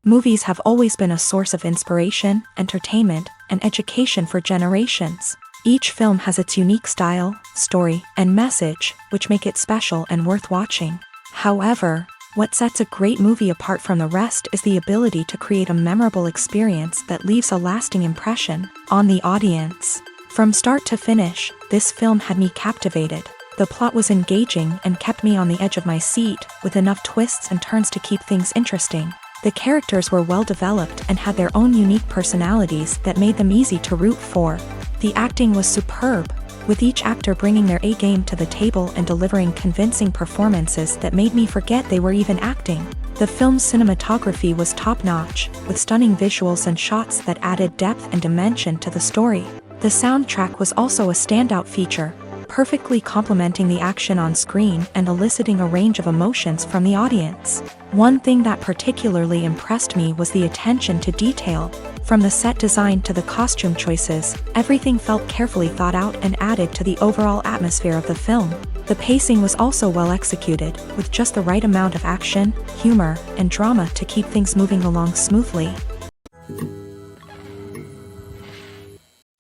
Movies have always been a source of inspiration, entertainment, and education for generations. Each film has its unique style, story, and message, which make it special and worth watching. However, what sets a great movie apart from the rest is the ability to create a memorable experience that leaves a lasting impression on the audience. From start to finish, this film had me captivated. The plot was engaging and kept me on the edge of my seat, with enough twists and turns to keep things interesting. The characters were well developed and had their own unique personalities that made them easy to root for. The acting was superb, with each actor bringing their A-game to the table and delivering convincing performances that made me forget they were even acting. The film's cinematography was top-notch, with stunning visuals and shots that added depth and dimension to the story. The soundtrack was also a standout feature, perfectly complementing the action on screen and eliciting a range of emotions from the audience. One thing that particularly impressed me was the attention to detail. From the set design to the costume choices, everything felt carefully thought out and added to the overall atmosphere of the film. The pacing was also well executed, with just the right amount of action, humor, and drama to keep things moving along smoothly.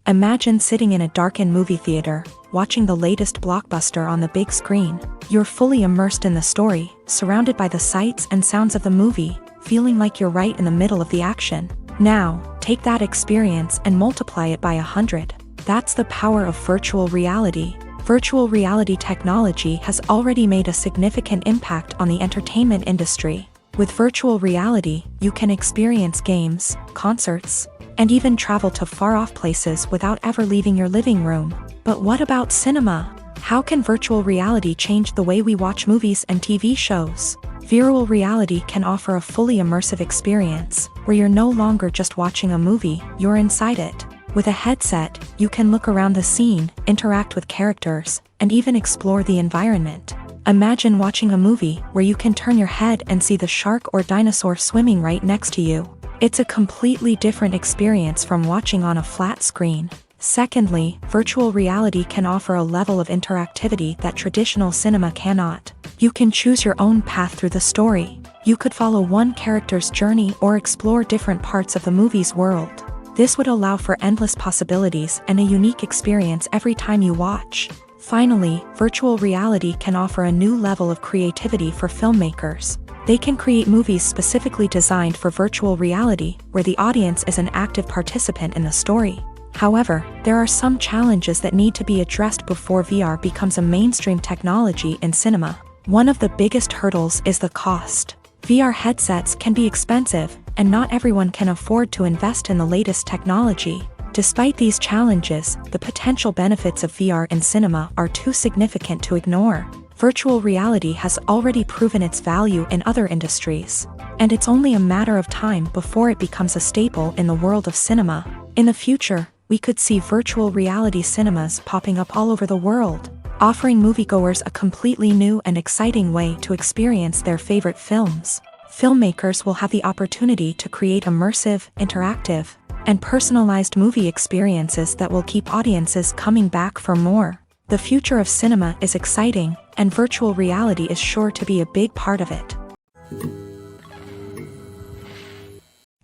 Imagine sitting in a darkened movie theater, watching the latest blockbuster on the big screen. You're fully immersed in the story, surrounded by the sights and sounds of the movie, feeling like you're right in the middle of the action. Now, take that experience and multiply it by 100. That's the power of virtual reality. Virtual reality technology has already made a significant impact on the entertainment industry. With virtual reality, you can experience games, concerts, and even travel to far-off places without ever leaving your living room. But what about cinema? How can virtual reality change the way we watch movies and TV shows? Virtual reality can offer a fully immersive experience, where you're no longer just watching a movie, you're inside it. With a headset, you can look around the scene, interact with characters, and even explore the environment. Imagine watching a movie where you can turn your head and see the shark or dinosaur swimming right next to you. It's a completely different experience from watching on a flat screen. Secondly, virtual reality can offer a level of interactivity that traditional cinema cannot. You can choose your own path through the story. You could follow one character's journey or explore different parts of the movie's world. This would allow for endless possibilities and a unique experience every time you watch. Finally, virtual reality can offer a new level of creativity for filmmakers. They can create movies specifically designed for virtual reality, where the audience is an active participant in the story. However, there are some challenges that need to be addressed before VR becomes a mainstream technology in cinema. One of the biggest hurdles is the cost. VR headsets can be expensive, and not everyone can afford to invest in the latest technology. Despite these challenges, the potential benefits of VR in cinema are too significant to ignore. Virtual reality has already proven its value in other industries, and it's only a matter of time before it becomes a staple in the world of cinema. In the future, we could see virtual reality cinemas popping up all over the world, offering moviegoers a completely new and exciting way to experience their favorite films. Filmmakers will have the opportunity to create immersive, interactive, and personalized movie experiences that will keep audiences coming back for more. The future of cinema is exciting, and virtual reality is sure to be a big part of it.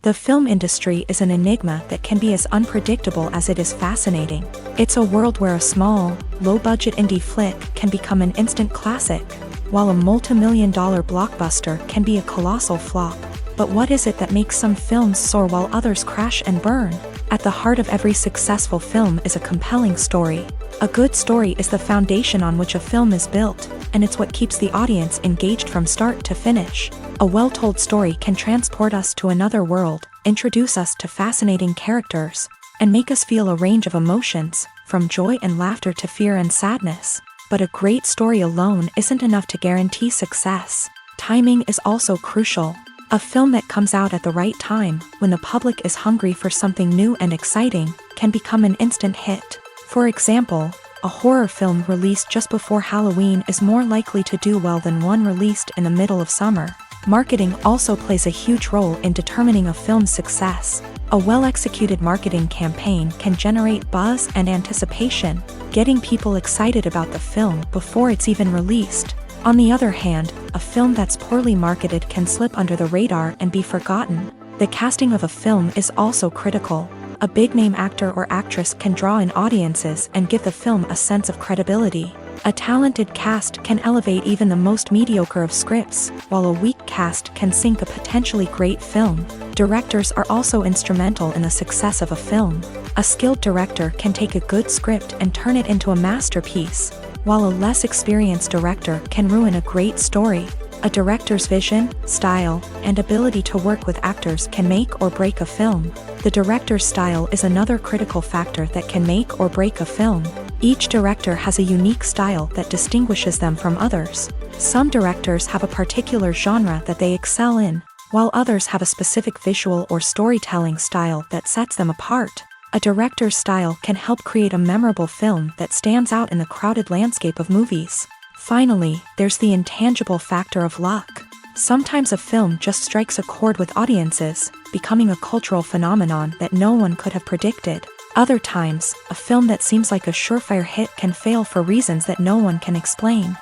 The film industry is an enigma that can be as unpredictable as it is fascinating. It's a world where a small, low-budget indie flick can become an instant classic, while a multi-million-dollar blockbuster can be a colossal flop. But what is it that makes some films soar while others crash and burn? At the heart of every successful film is a compelling story. A good story is the foundation on which a film is built, and it's what keeps the audience engaged from start to finish. A well-told story can transport us to another world, introduce us to fascinating characters, and make us feel a range of emotions, from joy and laughter to fear and sadness. But a great story alone isn't enough to guarantee success. Timing is also crucial. A film that comes out at the right time, when the public is hungry for something new and exciting, can become an instant hit. For example, a horror film released just before Halloween is more likely to do well than one released in the middle of summer. Marketing also plays a huge role in determining a film's success. A well-executed marketing campaign can generate buzz and anticipation, getting people excited about the film before it's even released. On the other hand, a film that's poorly marketed can slip under the radar and be forgotten. The casting of a film is also critical. A big-name actor or actress can draw in audiences and give the film a sense of credibility. A talented cast can elevate even the most mediocre of scripts, while a weak cast can sink a potentially great film. Directors are also instrumental in the success of a film. A skilled director can take a good script and turn it into a masterpiece, while a less experienced director can ruin a great story. A director's vision, style, and ability to work with actors can make or break a film. The director's style is another critical factor that can make or break a film. Each director has a unique style that distinguishes them from others. Some directors have a particular genre that they excel in, while others have a specific visual or storytelling style that sets them apart. A director's style can help create a memorable film that stands out in the crowded landscape of movies. Finally, there's the intangible factor of luck. Sometimes a film just strikes a chord with audiences, becoming a cultural phenomenon that no one could have predicted. Other times, a film that seems like a surefire hit can fail for reasons that no one can explain.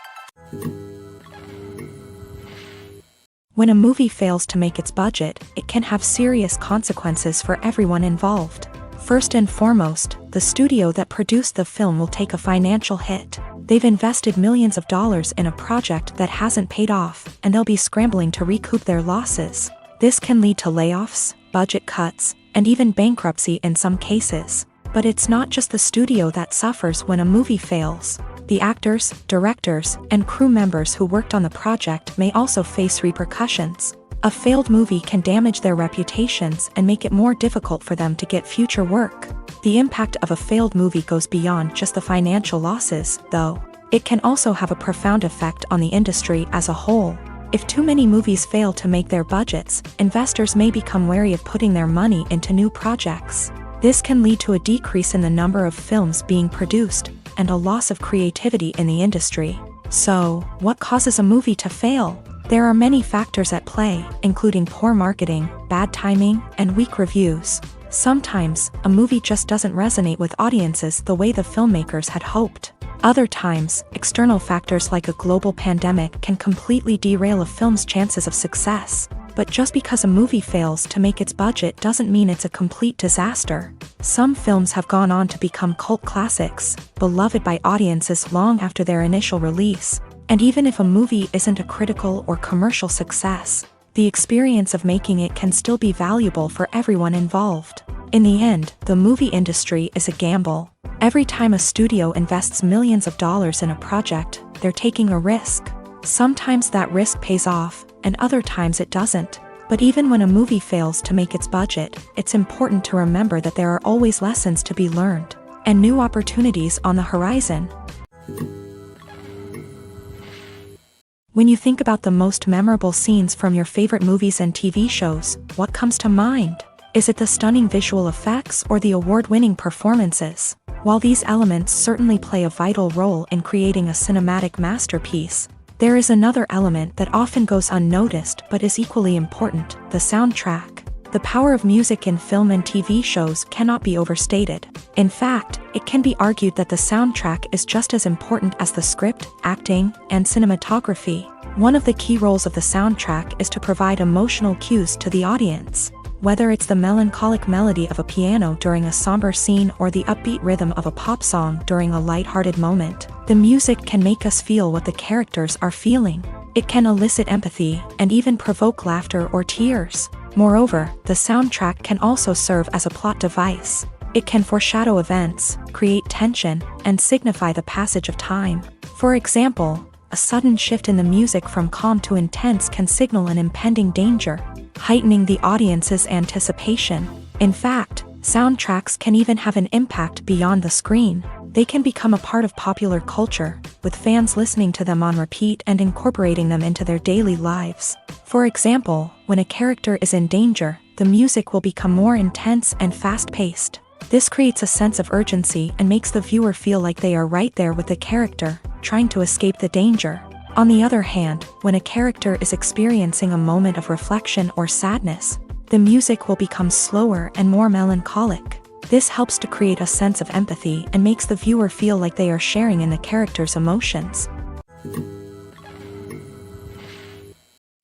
When a movie fails to make its budget, it can have serious consequences for everyone involved. First and foremost, the studio that produced the film will take a financial hit. They've invested millions of dollars in a project that hasn't paid off, and they'll be scrambling to recoup their losses. This can lead to layoffs, budget cuts, and even bankruptcy in some cases. But it's not just the studio that suffers when a movie fails. The actors, directors, and crew members who worked on the project may also face repercussions. A failed movie can damage their reputations and make it more difficult for them to get future work. The impact of a failed movie goes beyond just the financial losses, though. It can also have a profound effect on the industry as a whole. If too many movies fail to make their budgets, investors may become wary of putting their money into new projects. This can lead to a decrease in the number of films being produced, and a loss of creativity in the industry. So, what causes a movie to fail? There are many factors at play, including poor marketing, bad timing, and weak reviews. Sometimes, a movie just doesn't resonate with audiences the way the filmmakers had hoped. Other times, external factors like a global pandemic can completely derail a film's chances of success. But just because a movie fails to make its budget doesn't mean it's a complete disaster. Some films have gone on to become cult classics, beloved by audiences long after their initial release. And even if a movie isn't a critical or commercial success, the experience of making it can still be valuable for everyone involved. In the end, the movie industry is a gamble. Every time a studio invests millions of dollars in a project, they're taking a risk. Sometimes that risk pays off, and other times it doesn't. But even when a movie fails to make its budget, it's important to remember that there are always lessons to be learned, and new opportunities on the horizon. When you think about the most memorable scenes from your favorite movies and TV shows, what comes to mind? Is it the stunning visual effects or the award-winning performances? While these elements certainly play a vital role in creating a cinematic masterpiece, there is another element that often goes unnoticed but is equally important: the soundtrack. The power of music in film and TV shows cannot be overstated. In fact, it can be argued that the soundtrack is just as important as the script, acting, and cinematography. One of the key roles of the soundtrack is to provide emotional cues to the audience. Whether it's the melancholic melody of a piano during a somber scene or the upbeat rhythm of a pop song during a lighthearted moment, the music can make us feel what the characters are feeling. It can elicit empathy and even provoke laughter or tears. Moreover, the soundtrack can also serve as a plot device. It can foreshadow events, create tension, and signify the passage of time. For example, a sudden shift in the music from calm to intense can signal an impending danger, heightening the audience's anticipation. In fact, soundtracks can even have an impact beyond the screen. They can become a part of popular culture, with fans listening to them on repeat and incorporating them into their daily lives. For example, when a character is in danger, the music will become more intense and fast-paced. This creates a sense of urgency and makes the viewer feel like they are right there with the character, trying to escape the danger. On the other hand, when a character is experiencing a moment of reflection or sadness, the music will become slower and more melancholic. This helps to create a sense of empathy and makes the viewer feel like they are sharing in the character's emotions.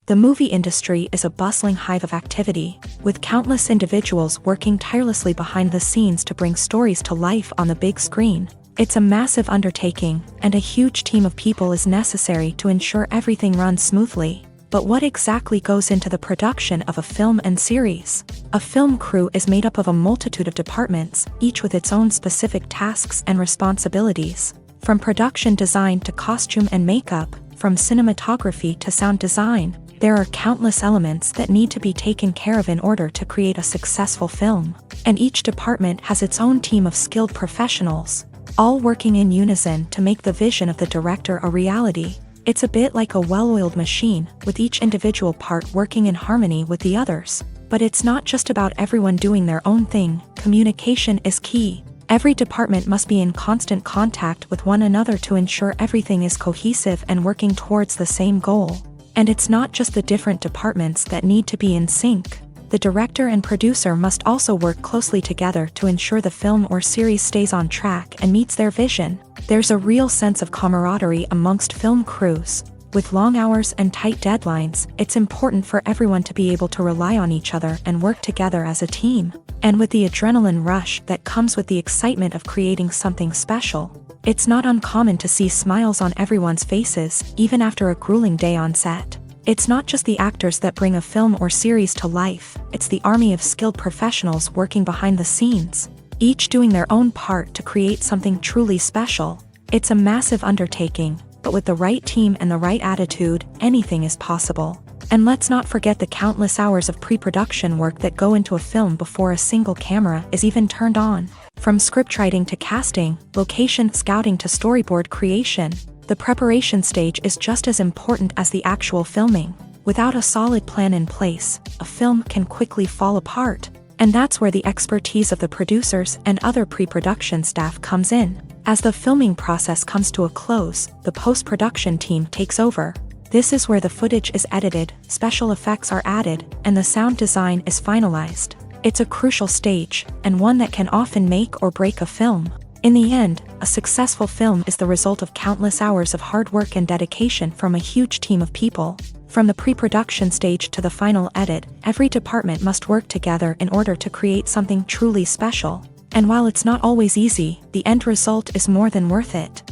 The movie industry is a bustling hive of activity, with countless individuals working tirelessly behind the scenes to bring stories to life on the big screen. It's a massive undertaking, and a huge team of people is necessary to ensure everything runs smoothly. But what exactly goes into the production of a film and series? A film crew is made up of a multitude of departments, each with its own specific tasks and responsibilities. From production design to costume and makeup, from cinematography to sound design, there are countless elements that need to be taken care of in order to create a successful film. And each department has its own team of skilled professionals, all working in unison to make the vision of the director a reality. It's a bit like a well-oiled machine, with each individual part working in harmony with the others. But it's not just about everyone doing their own thing. Communication is key. Every department must be in constant contact with one another to ensure everything is cohesive and working towards the same goal. And it's not just the different departments that need to be in sync. The director and producer must also work closely together to ensure the film or series stays on track and meets their vision. There's a real sense of camaraderie amongst film crews. With long hours and tight deadlines, it's important for everyone to be able to rely on each other and work together as a team. And with the adrenaline rush that comes with the excitement of creating something special, it's not uncommon to see smiles on everyone's faces, even after a grueling day on set. It's not just the actors that bring a film or series to life, it's the army of skilled professionals working behind the scenes, each doing their own part to create something truly special. It's a massive undertaking, but with the right team and the right attitude, anything is possible. And let's not forget the countless hours of pre-production work that go into a film before a single camera is even turned on. From scriptwriting to casting, location scouting to storyboard creation, the preparation stage is just as important as the actual filming. Without a solid plan in place, a film can quickly fall apart. And that's where the expertise of the producers and other pre-production staff comes in. As the filming process comes to a close, the post-production team takes over. This is where the footage is edited, special effects are added, and the sound design is finalized. It's a crucial stage, and one that can often make or break a film. In the end, a successful film is the result of countless hours of hard work and dedication from a huge team of people. From the pre-production stage to the final edit, every department must work together in order to create something truly special. And while it's not always easy, the end result is more than worth it.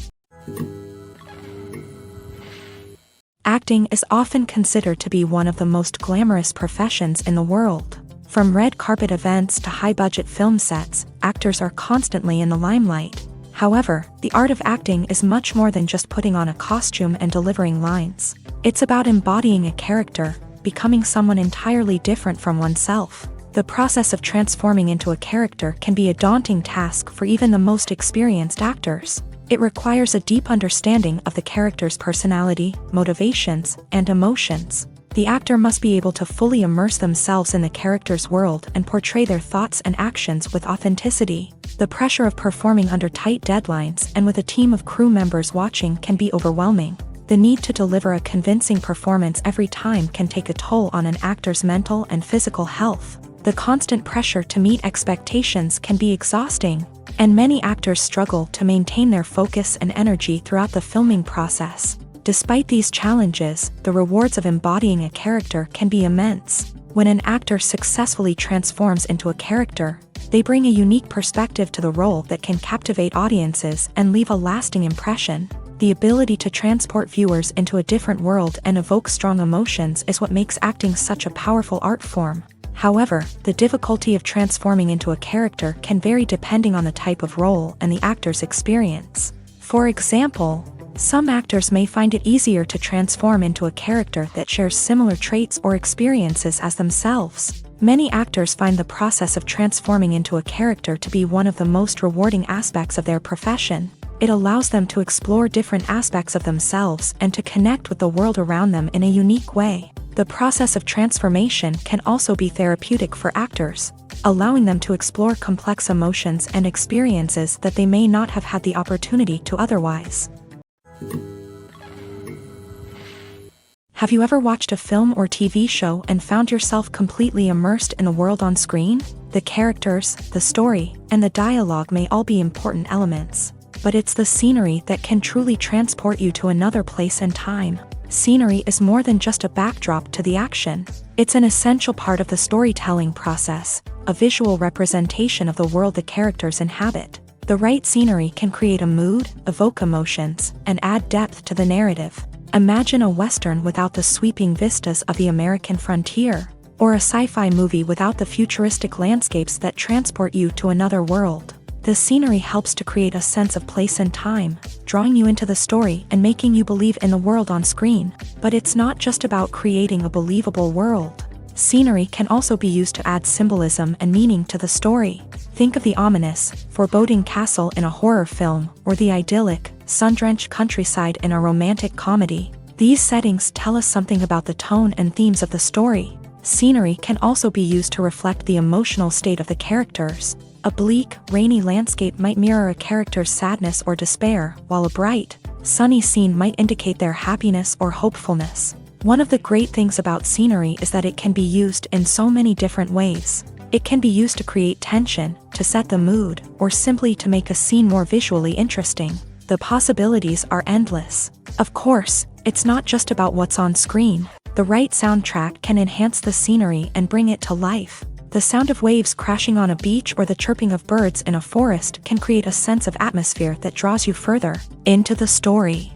Acting is often considered to be one of the most glamorous professions in the world. From red carpet events to high-budget film sets, actors are constantly in the limelight. However, the art of acting is much more than just putting on a costume and delivering lines. It's about embodying a character, becoming someone entirely different from oneself. The process of transforming into a character can be a daunting task for even the most experienced actors. It requires a deep understanding of the character's personality, motivations, and emotions. The actor must be able to fully immerse themselves in the character's world and portray their thoughts and actions with authenticity. The pressure of performing under tight deadlines and with a team of crew members watching can be overwhelming. The need to deliver a convincing performance every time can take a toll on an actor's mental and physical health. The constant pressure to meet expectations can be exhausting, and many actors struggle to maintain their focus and energy throughout the filming process. Despite these challenges, the rewards of embodying a character can be immense. When an actor successfully transforms into a character, they bring a unique perspective to the role that can captivate audiences and leave a lasting impression. The ability to transport viewers into a different world and evoke strong emotions is what makes acting such a powerful art form. However, the difficulty of transforming into a character can vary depending on the type of role and the actor's experience. For example, some actors may find it easier to transform into a character that shares similar traits or experiences as themselves. Many actors find the process of transforming into a character to be one of the most rewarding aspects of their profession. It allows them to explore different aspects of themselves and to connect with the world around them in a unique way. The process of transformation can also be therapeutic for actors, allowing them to explore complex emotions and experiences that they may not have had the opportunity to otherwise. Have you ever watched a film or TV show and found yourself completely immersed in the world on screen? The characters, the story, and the dialogue may all be important elements, but it's the scenery that can truly transport you to another place and time. Scenery is more than just a backdrop to the action. It's an essential part of the storytelling process, a visual representation of the world the characters inhabit. The right scenery can create a mood, evoke emotions, and add depth to the narrative. Imagine a Western without the sweeping vistas of the American frontier, or a sci-fi movie without the futuristic landscapes that transport you to another world. The scenery helps to create a sense of place and time, drawing you into the story and making you believe in the world on screen. But it's not just about creating a believable world. Scenery can also be used to add symbolism and meaning to the story. Think of the ominous, foreboding castle in a horror film, or the idyllic, sun-drenched countryside in a romantic comedy. These settings tell us something about the tone and themes of the story. Scenery can also be used to reflect the emotional state of the characters. A bleak, rainy landscape might mirror a character's sadness or despair, while a bright, sunny scene might indicate their happiness or hopefulness. One of the great things about scenery is that it can be used in so many different ways. It can be used to create tension, to set the mood, or simply to make a scene more visually interesting. The possibilities are endless. Of course, it's not just about what's on screen. The right soundtrack can enhance the scenery and bring it to life. The sound of waves crashing on a beach or the chirping of birds in a forest can create a sense of atmosphere that draws you further into the story.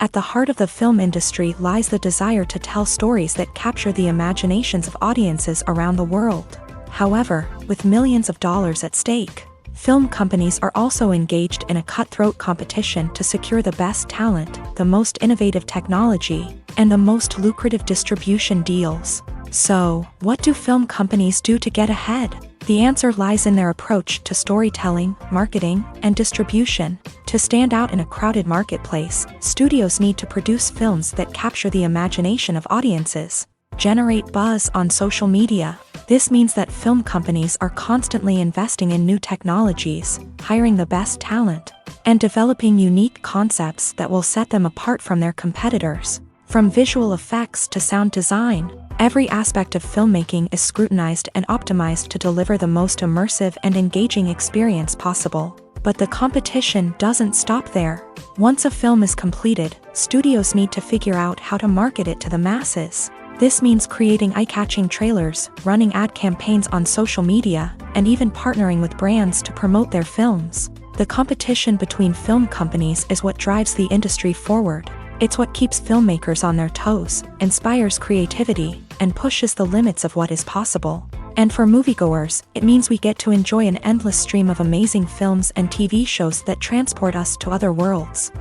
At the heart of the film industry lies the desire to tell stories that capture the imaginations of audiences around the world. However, with millions of dollars at stake, film companies are also engaged in a cutthroat competition to secure the best talent, the most innovative technology, and the most lucrative distribution deals. So, what do film companies do to get ahead? The answer lies in their approach to storytelling, marketing, and distribution. To stand out in a crowded marketplace, studios need to produce films that capture the imagination of audiences, generate buzz on social media. This means that film companies are constantly investing in new technologies, hiring the best talent, and developing unique concepts that will set them apart from their competitors. From visual effects to sound design, every aspect of filmmaking is scrutinized and optimized to deliver the most immersive and engaging experience possible. But the competition doesn't stop there. Once a film is completed, studios need to figure out how to market it to the masses. This means creating eye-catching trailers, running ad campaigns on social media, and even partnering with brands to promote their films. The competition between film companies is what drives the industry forward. It's what keeps filmmakers on their toes, inspires creativity, and pushes the limits of what is possible. And for moviegoers, it means we get to enjoy an endless stream of amazing films and TV shows that transport us to other worlds.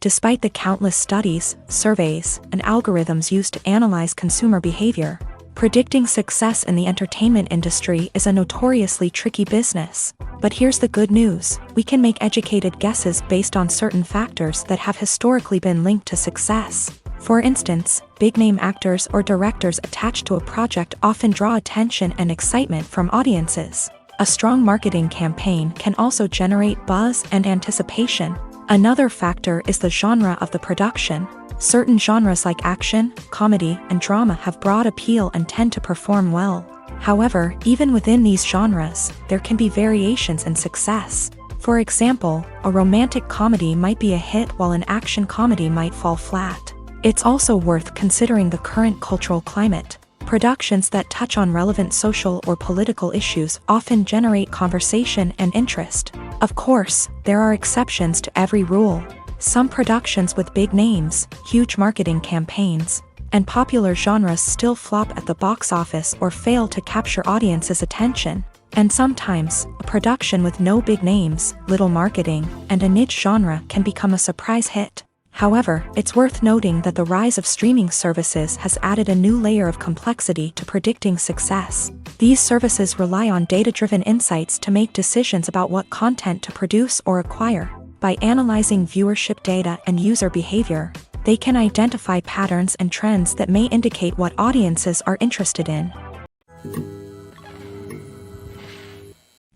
Despite the countless studies, surveys, and algorithms used to analyze consumer behavior, predicting success in the entertainment industry is a notoriously tricky business. But here's the good news: we can make educated guesses based on certain factors that have historically been linked to success. For instance, big-name actors or directors attached to a project often draw attention and excitement from audiences. A strong marketing campaign can also generate buzz and anticipation. Another factor is the genre of the production. Certain genres like action, comedy, and drama have broad appeal and tend to perform well. However, even within these genres, there can be variations in success. For example, a romantic comedy might be a hit while an action comedy might fall flat. It's also worth considering the current cultural climate. Productions that touch on relevant social or political issues often generate conversation and interest. Of course, there are exceptions to every rule. Some productions with big names, huge marketing campaigns, and popular genres still flop at the box office or fail to capture audiences' attention. And sometimes, a production with no big names, little marketing, and a niche genre can become a surprise hit. However, it's worth noting that the rise of streaming services has added a new layer of complexity to predicting success. These services rely on data-driven insights to make decisions about what content to produce or acquire. By analyzing viewership data and user behavior, they can identify patterns and trends that may indicate what audiences are interested in.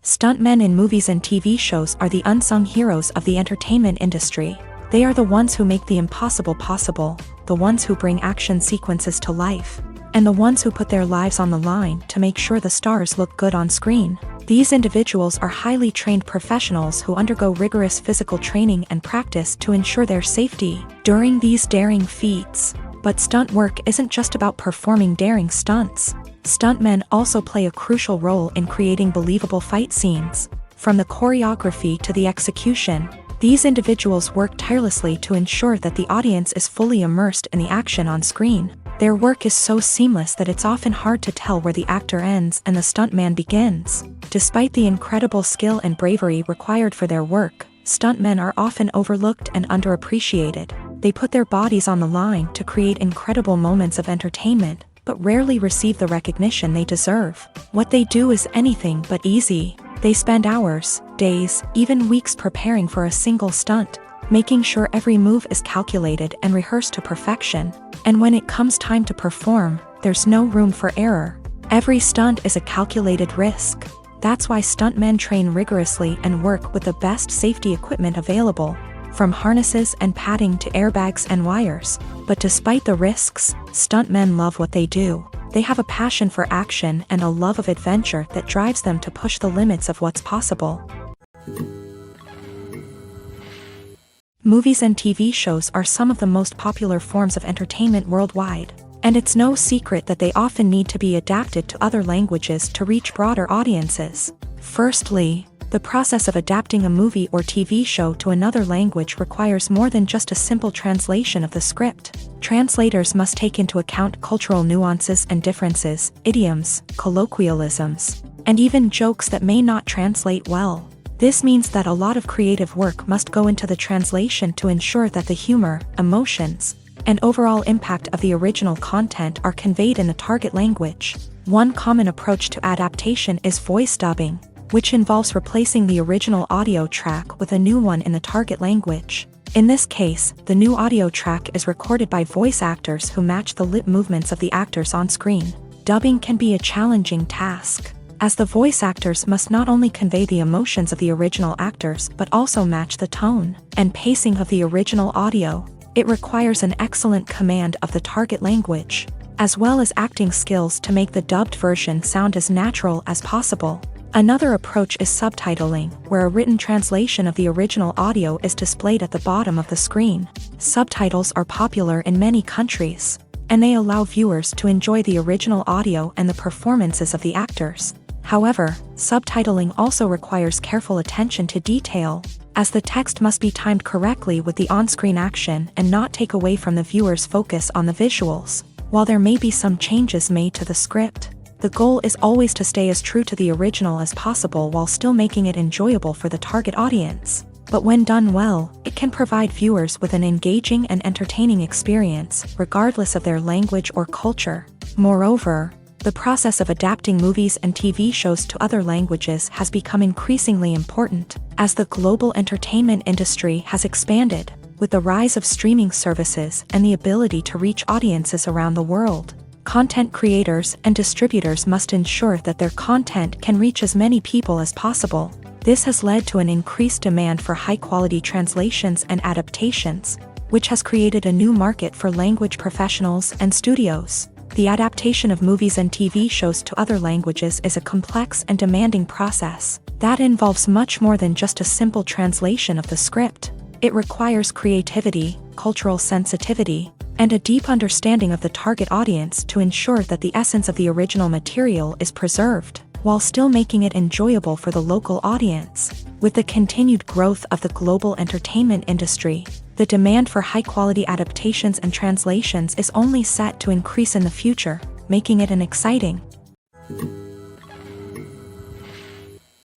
Stuntmen in movies and TV shows are the unsung heroes of the entertainment industry. They are the ones who make the impossible possible, the ones who bring action sequences to life, and the ones who put their lives on the line to make sure the stars look good on screen. These individuals are highly trained professionals who undergo rigorous physical training and practice to ensure their safety during these daring feats. But stunt work isn't just about performing daring stunts. Stuntmen also play a crucial role in creating believable fight scenes. From the choreography to the execution, these individuals work tirelessly to ensure that the audience is fully immersed in the action on screen. Their work is so seamless that it's often hard to tell where the actor ends and the stuntman begins. Despite the incredible skill and bravery required for their work, stuntmen are often overlooked and underappreciated. They put their bodies on the line to create incredible moments of entertainment, but rarely receive the recognition they deserve. What they do is anything but easy. They spend hours, days, even weeks preparing for a single stunt, making sure every move is calculated and rehearsed to perfection. And when it comes time to perform, there's no room for error. Every stunt is a calculated risk. That's why stuntmen train rigorously and work with the best safety equipment available, from harnesses and padding to airbags and wires. But despite the risks, stuntmen love what they do. They have a passion for action and a love of adventure that drives them to push the limits of what's possible. Movies and TV shows are some of the most popular forms of entertainment worldwide, and it's no secret that they often need to be adapted to other languages to reach broader audiences. Firstly, the process of adapting a movie or TV show to another language requires more than just a simple translation of the script. Translators must take into account cultural nuances and differences, idioms, colloquialisms, and even jokes that may not translate well. This means that a lot of creative work must go into the translation to ensure that the humor, emotions, and overall impact of the original content are conveyed in the target language. One common approach to adaptation is voice dubbing, which involves replacing the original audio track with a new one in the target language. In this case, the new audio track is recorded by voice actors who match the lip movements of the actors on screen. Dubbing can be a challenging task, as the voice actors must not only convey the emotions of the original actors but also match the tone and pacing of the original audio. It requires an excellent command of the target language, as well as acting skills to make the dubbed version sound as natural as possible. Another approach is subtitling, where a written translation of the original audio is displayed at the bottom of the screen. Subtitles are popular in many countries, and they allow viewers to enjoy the original audio and the performances of the actors. However, subtitling also requires careful attention to detail, as the text must be timed correctly with the on-screen action and not take away from the viewer's focus on the visuals. While there may be some changes made to the script, the goal is always to stay as true to the original as possible while still making it enjoyable for the target audience. But when done well, it can provide viewers with an engaging and entertaining experience, regardless of their language or culture. Moreover, the process of adapting movies and TV shows to other languages has become increasingly important, as the global entertainment industry has expanded, with the rise of streaming services and the ability to reach audiences around the world. Content creators and distributors must ensure that their content can reach as many people as possible. This has led to an increased demand for high-quality translations and adaptations, which has created a new market for language professionals and studios. The adaptation of movies and TV shows to other languages is a complex and demanding process that involves much more than just a simple translation of the script. It requires creativity, cultural sensitivity, and a deep understanding of the target audience to ensure that the essence of the original material is preserved, while still making it enjoyable for the local audience. With the continued growth of the global entertainment industry, the demand for high-quality adaptations and translations is only set to increase in the future, making it an exciting.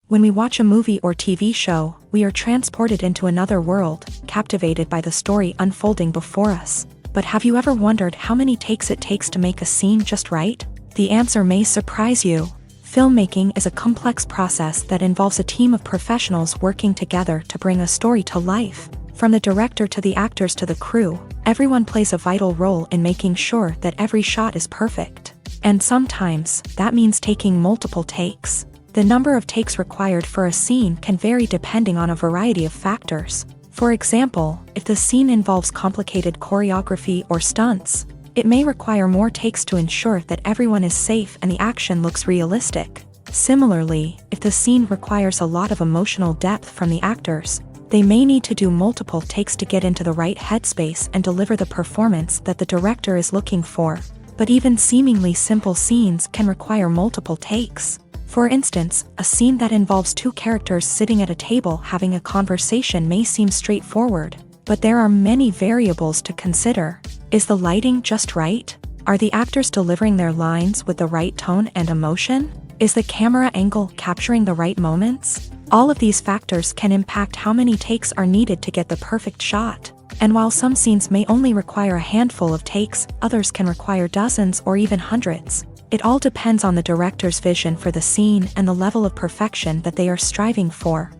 When we watch a movie or TV show, we are transported into another world, captivated by the story unfolding before us. But have you ever wondered how many takes it takes to make a scene just right? The answer may surprise you. Filmmaking is a complex process that involves a team of professionals working together to bring a story to life. From the director to the actors to the crew, everyone plays a vital role in making sure that every shot is perfect. And sometimes, that means taking multiple takes. The number of takes required for a scene can vary depending on a variety of factors. For example, if the scene involves complicated choreography or stunts, it may require more takes to ensure that everyone is safe and the action looks realistic. Similarly, if the scene requires a lot of emotional depth from the actors, they may need to do multiple takes to get into the right headspace and deliver the performance that the director is looking for. But even seemingly simple scenes can require multiple takes. For instance, a scene that involves two characters sitting at a table having a conversation may seem straightforward, but there are many variables to consider. Is the lighting just right? Are the actors delivering their lines with the right tone and emotion? Is the camera angle capturing the right moments? All of these factors can impact how many takes are needed to get the perfect shot. And while some scenes may only require a handful of takes, others can require dozens or even hundreds. It all depends on the director's vision for the scene and the level of perfection that they are striving for.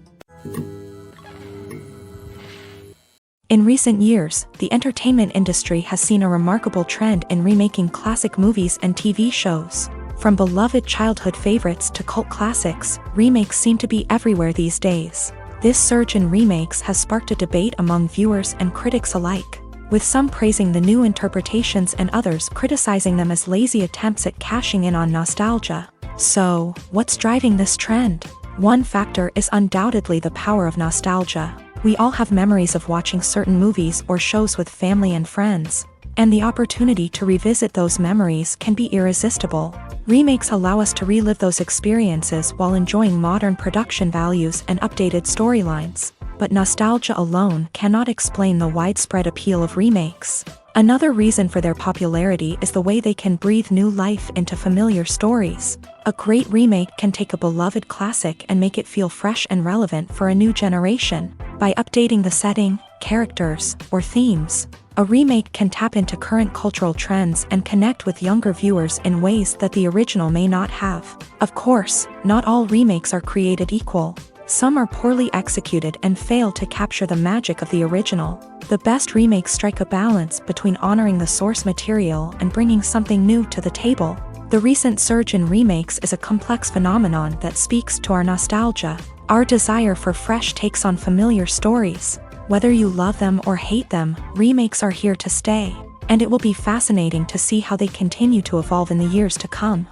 In recent years, the entertainment industry has seen a remarkable trend in remaking classic movies and TV shows. From beloved childhood favorites to cult classics, remakes seem to be everywhere these days. This surge in remakes has sparked a debate among viewers and critics alike, with some praising the new interpretations and others criticizing them as lazy attempts at cashing in on nostalgia. So, what's driving this trend? One factor is undoubtedly the power of nostalgia. We all have memories of watching certain movies or shows with family and friends, and the opportunity to revisit those memories can be irresistible. Remakes allow us to relive those experiences while enjoying modern production values and updated storylines. But nostalgia alone cannot explain the widespread appeal of remakes. Another reason for their popularity is the way they can breathe new life into familiar stories. A great remake can take a beloved classic and make it feel fresh and relevant for a new generation. By updating the setting, characters, or themes, a remake can tap into current cultural trends and connect with younger viewers in ways that the original may not have. Of course, not all remakes are created equal. Some are poorly executed and fail to capture the magic of the original. The best remakes strike a balance between honoring the source material and bringing something new to the table. The recent surge in remakes is a complex phenomenon that speaks to our nostalgia, our desire for fresh takes on familiar stories. Whether you love them or hate them, remakes are here to stay, and it will be fascinating to see how they continue to evolve in the years to come.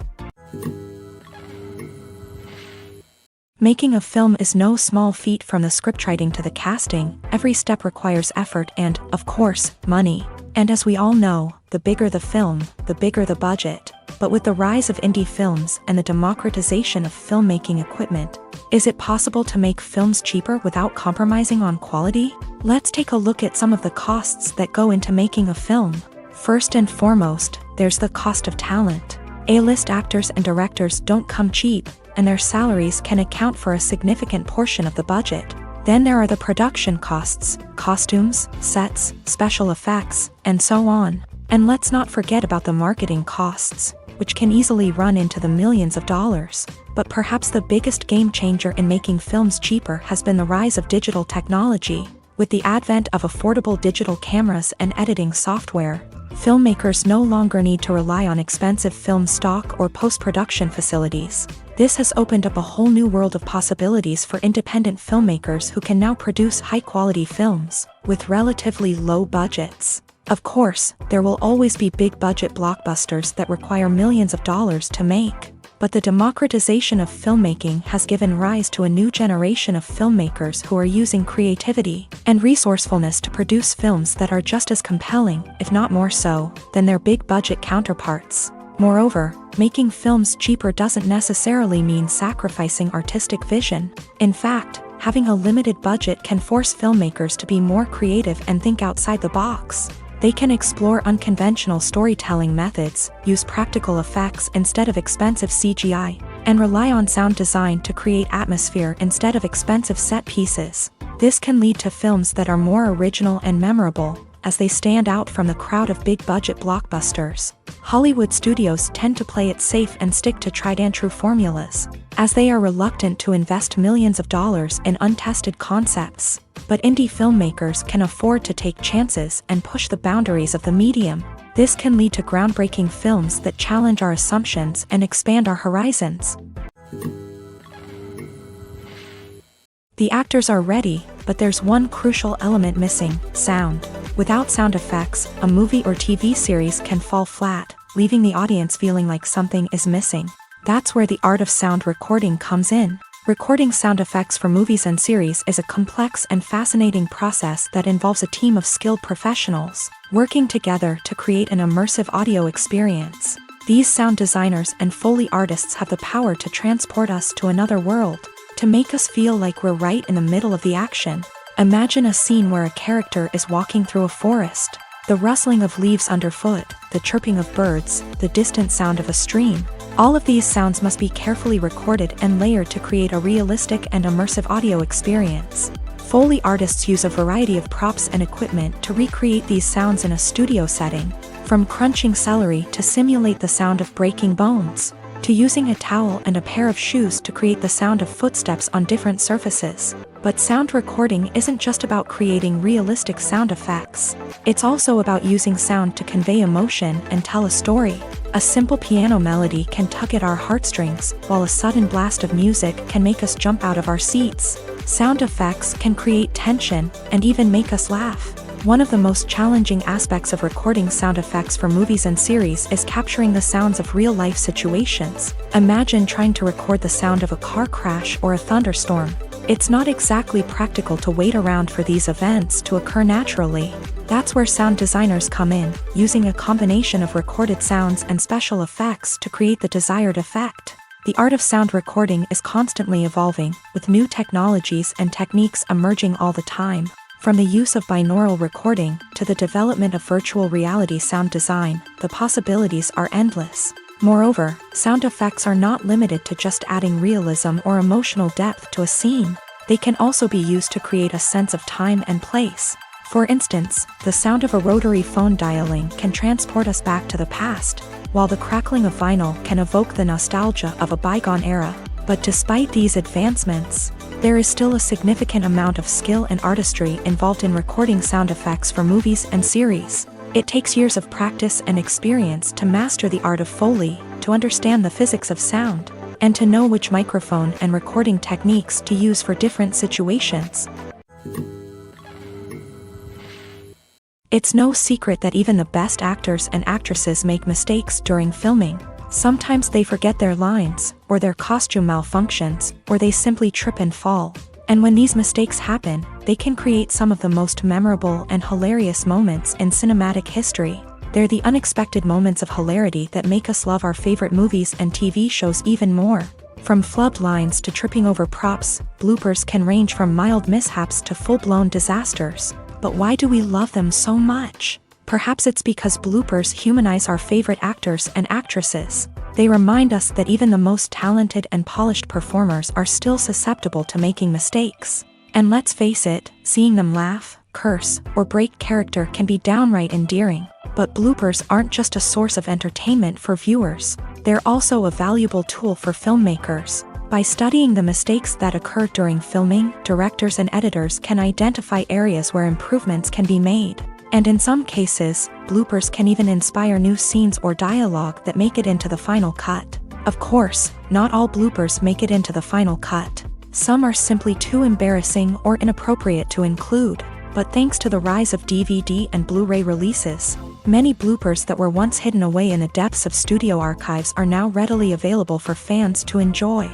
Making a film is no small feat. From the scriptwriting to the casting, every step requires effort and, of course, money. And as we all know, the bigger the film, the bigger the budget. But with the rise of indie films and the democratization of filmmaking equipment, is it possible to make films cheaper without compromising on quality? Let's take a look at some of the costs that go into making a film. First and foremost, there's the cost of talent. A-list actors and directors don't come cheap, and their salaries can account for a significant portion of the budget. Then there are the production costs, costumes, sets, special effects, and so on. And let's not forget about the marketing costs, which can easily run into the millions of dollars. But perhaps the biggest game changer in making films cheaper has been the rise of digital technology. With the advent of affordable digital cameras and editing software, filmmakers no longer need to rely on expensive film stock or post-production facilities. This has opened up a whole new world of possibilities for independent filmmakers who can now produce high-quality films with relatively low budgets. Of course, there will always be big-budget blockbusters that require millions of dollars to make. But the democratization of filmmaking has given rise to a new generation of filmmakers who are using creativity and resourcefulness to produce films that are just as compelling, if not more so, than their big-budget counterparts. Moreover, making films cheaper doesn't necessarily mean sacrificing artistic vision. In fact, having a limited budget can force filmmakers to be more creative and think outside the box. They can explore unconventional storytelling methods, use practical effects instead of expensive CGI, and rely on sound design to create atmosphere instead of expensive set pieces. This can lead to films that are more original and memorable, as they stand out from the crowd of big-budget blockbusters. Hollywood studios tend to play it safe and stick to tried-and-true formulas, as they are reluctant to invest millions of dollars in untested concepts. But indie filmmakers can afford to take chances and push the boundaries of the medium. This can lead to groundbreaking films that challenge our assumptions and expand our horizons. The actors are ready, but there's one crucial element missing: sound. Without sound effects, a movie or TV series can fall flat, leaving the audience feeling like something is missing. That's where the art of sound recording comes in. Recording sound effects for movies and series is a complex and fascinating process that involves a team of skilled professionals working together to create an immersive audio experience. These sound designers and Foley artists have the power to transport us to another world, to make us feel like we're right in the middle of the action. Imagine a scene where a character is walking through a forest. The rustling of leaves underfoot, the chirping of birds, the distant sound of a stream. All of these sounds must be carefully recorded and layered to create a realistic and immersive audio experience. Foley artists use a variety of props and equipment to recreate these sounds in a studio setting, from crunching celery to simulate the sound of breaking bones, to using a towel and a pair of shoes to create the sound of footsteps on different surfaces. But sound recording isn't just about creating realistic sound effects. It's also about using sound to convey emotion and tell a story. A simple piano melody can tug at our heartstrings, while a sudden blast of music can make us jump out of our seats. Sound effects can create tension and even make us laugh. One of the most challenging aspects of recording sound effects for movies and series is capturing the sounds of real-life situations. Imagine trying to record the sound of a car crash or a thunderstorm. It's not exactly practical to wait around for these events to occur naturally. That's where sound designers come in, using a combination of recorded sounds and special effects to create the desired effect. The art of sound recording is constantly evolving, with new technologies and techniques emerging all the time. From the use of binaural recording to the development of virtual reality sound design, the possibilities are endless. Moreover, sound effects are not limited to just adding realism or emotional depth to a scene. They can also be used to create a sense of time and place. For instance, the sound of a rotary phone dialing can transport us back to the past, while the crackling of vinyl can evoke the nostalgia of a bygone era. But despite these advancements, there is still a significant amount of skill and artistry involved in recording sound effects for movies and series. It takes years of practice and experience to master the art of Foley, to understand the physics of sound, and to know which microphone and recording techniques to use for different situations. It's no secret that even the best actors and actresses make mistakes during filming. Sometimes they forget their lines, or their costume malfunctions, or they simply trip and fall. And when these mistakes happen, they can create some of the most memorable and hilarious moments in cinematic history. They're the unexpected moments of hilarity that make us love our favorite movies and TV shows even more. From flubbed lines to tripping over props, bloopers can range from mild mishaps to full-blown disasters. But why do we love them so much? Perhaps it's because bloopers humanize our favorite actors and actresses. They remind us that even the most talented and polished performers are still susceptible to making mistakes. And let's face it, seeing them laugh, curse, or break character can be downright endearing. But bloopers aren't just a source of entertainment for viewers. They're also a valuable tool for filmmakers. By studying the mistakes that occur during filming, directors and editors can identify areas where improvements can be made. And in some cases, bloopers can even inspire new scenes or dialogue that make it into the final cut. Of course, not all bloopers make it into the final cut. Some are simply too embarrassing or inappropriate to include. But thanks to the rise of DVD and Blu-ray releases, many bloopers that were once hidden away in the depths of studio archives are now readily available for fans to enjoy.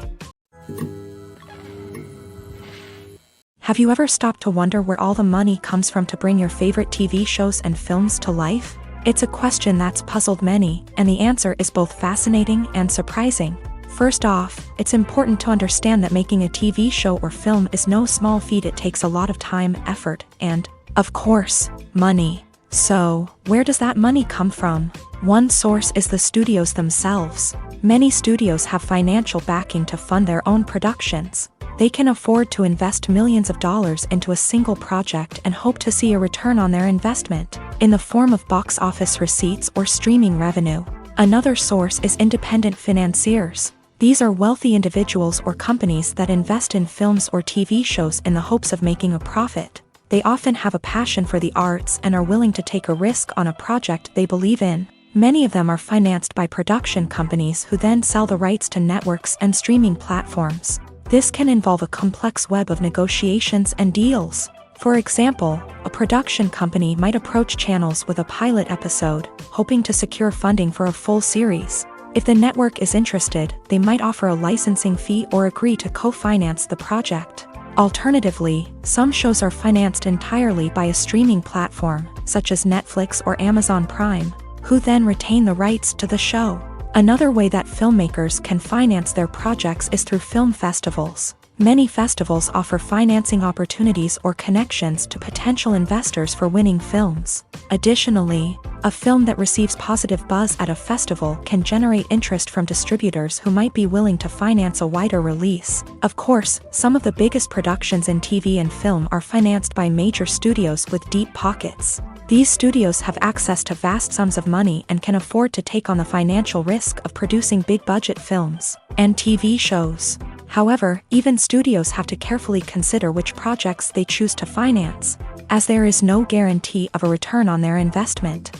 Have you ever stopped to wonder where all the money comes from to bring your favorite TV shows and films to life? It's a question that's puzzled many, and the answer is both fascinating and surprising. First off, it's important to understand that making a TV show or film is no small feat. It takes a lot of time, effort, and, of course, money. So, where does that money come from? One source is the studios themselves. Many studios have financial backing to fund their own productions. They can afford to invest millions of dollars into a single project and hope to see a return on their investment, in the form of box office receipts or streaming revenue. Another source is independent financiers. These are wealthy individuals or companies that invest in films or TV shows in the hopes of making a profit. They often have a passion for the arts and are willing to take a risk on a project they believe in. Many of them are financed by production companies who then sell the rights to networks and streaming platforms. This can involve a complex web of negotiations and deals. For example, a production company might approach channels with a pilot episode, hoping to secure funding for a full series. If the network is interested, they might offer a licensing fee or agree to co-finance the project. Alternatively, some shows are financed entirely by a streaming platform, such as Netflix or Amazon Prime, who then retain the rights to the show. Another way that filmmakers can finance their projects is through film festivals. Many festivals offer financing opportunities or connections to potential investors for winning films. Additionally, a film that receives positive buzz at a festival can generate interest from distributors who might be willing to finance a wider release. Of course, some of the biggest productions in TV and film are financed by major studios with deep pockets. These studios have access to vast sums of money and can afford to take on the financial risk of producing big-budget films and TV shows. However, even studios have to carefully consider which projects they choose to finance, as there is no guarantee of a return on their investment.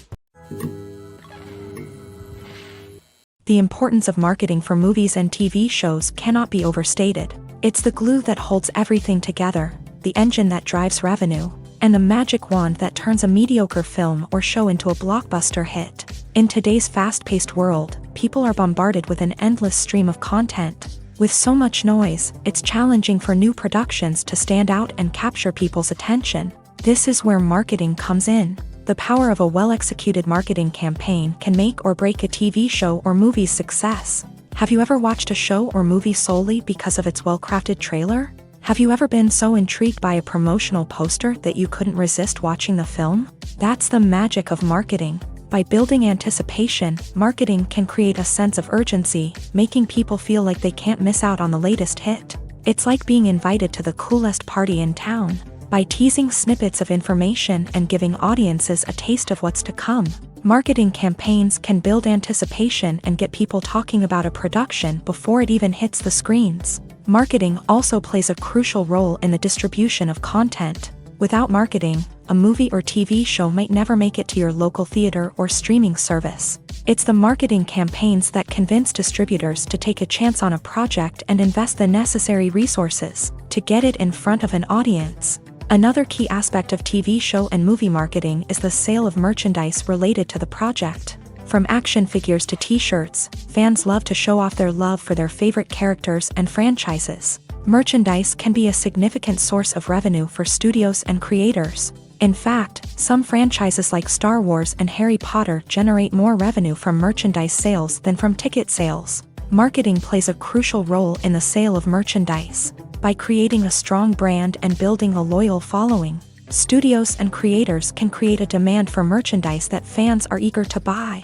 The importance of marketing for movies and TV shows cannot be overstated. It's the glue that holds everything together, the engine that drives revenue, and the magic wand that turns a mediocre film or show into a blockbuster hit. In today's fast-paced world, people are bombarded with an endless stream of content. With so much noise, it's challenging for new productions to stand out and capture people's attention. This is where marketing comes in. The power of a well-executed marketing campaign can make or break a TV show or movie's success. Have you ever watched a show or movie solely because of its well-crafted trailer? Have you ever been so intrigued by a promotional poster that you couldn't resist watching the film? That's the magic of marketing. By building anticipation, marketing can create a sense of urgency, making people feel like they can't miss out on the latest hit. It's like being invited to the coolest party in town. By teasing snippets of information and giving audiences a taste of what's to come, marketing campaigns can build anticipation and get people talking about a production before it even hits the screens. Marketing also plays a crucial role in the distribution of content. Without marketing, a movie or TV show might never make it to your local theater or streaming service. It's the marketing campaigns that convince distributors to take a chance on a project and invest the necessary resources to get it in front of an audience. Another key aspect of TV show and movie marketing is the sale of merchandise related to the project. From action figures to t-shirts, fans love to show off their love for their favorite characters and franchises. Merchandise can be a significant source of revenue for studios and creators. In fact, some franchises like Star Wars and Harry Potter generate more revenue from merchandise sales than from ticket sales. Marketing plays a crucial role in the sale of merchandise. By creating a strong brand and building a loyal following, studios and creators can create a demand for merchandise that fans are eager to buy.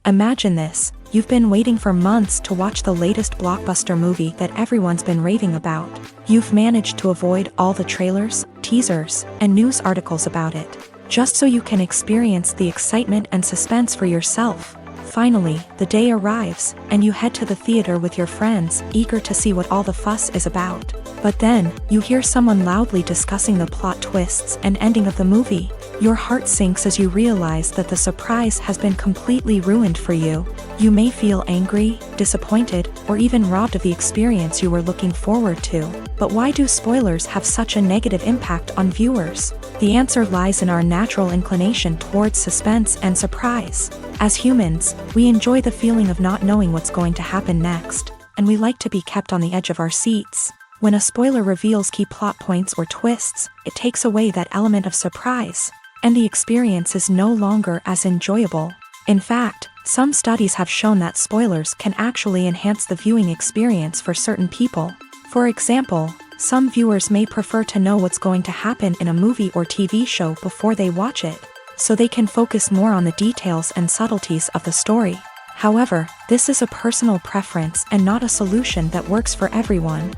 Imagine this. You've been waiting for months to watch the latest blockbuster movie that everyone's been raving about. You've managed to avoid all the trailers, teasers, and news articles about it, just so you can experience the excitement and suspense for yourself. Finally, the day arrives, and you head to the theater with your friends, eager to see what all the fuss is about. But then, you hear someone loudly discussing the plot twists and ending of the movie. Your heart sinks as you realize that the surprise has been completely ruined for you. You may feel angry, disappointed, or even robbed of the experience you were looking forward to. But why do spoilers have such a negative impact on viewers? The answer lies in our natural inclination towards suspense and surprise. As humans, we enjoy the feeling of not knowing what's going to happen next, and we like to be kept on the edge of our seats. When a spoiler reveals key plot points or twists, it takes away that element of surprise, and the experience is no longer as enjoyable. In fact, some studies have shown that spoilers can actually enhance the viewing experience for certain people. For example, some viewers may prefer to know what's going to happen in a movie or TV show before they watch it, so they can focus more on the details and subtleties of the story. However, this is a personal preference and not a solution that works for everyone.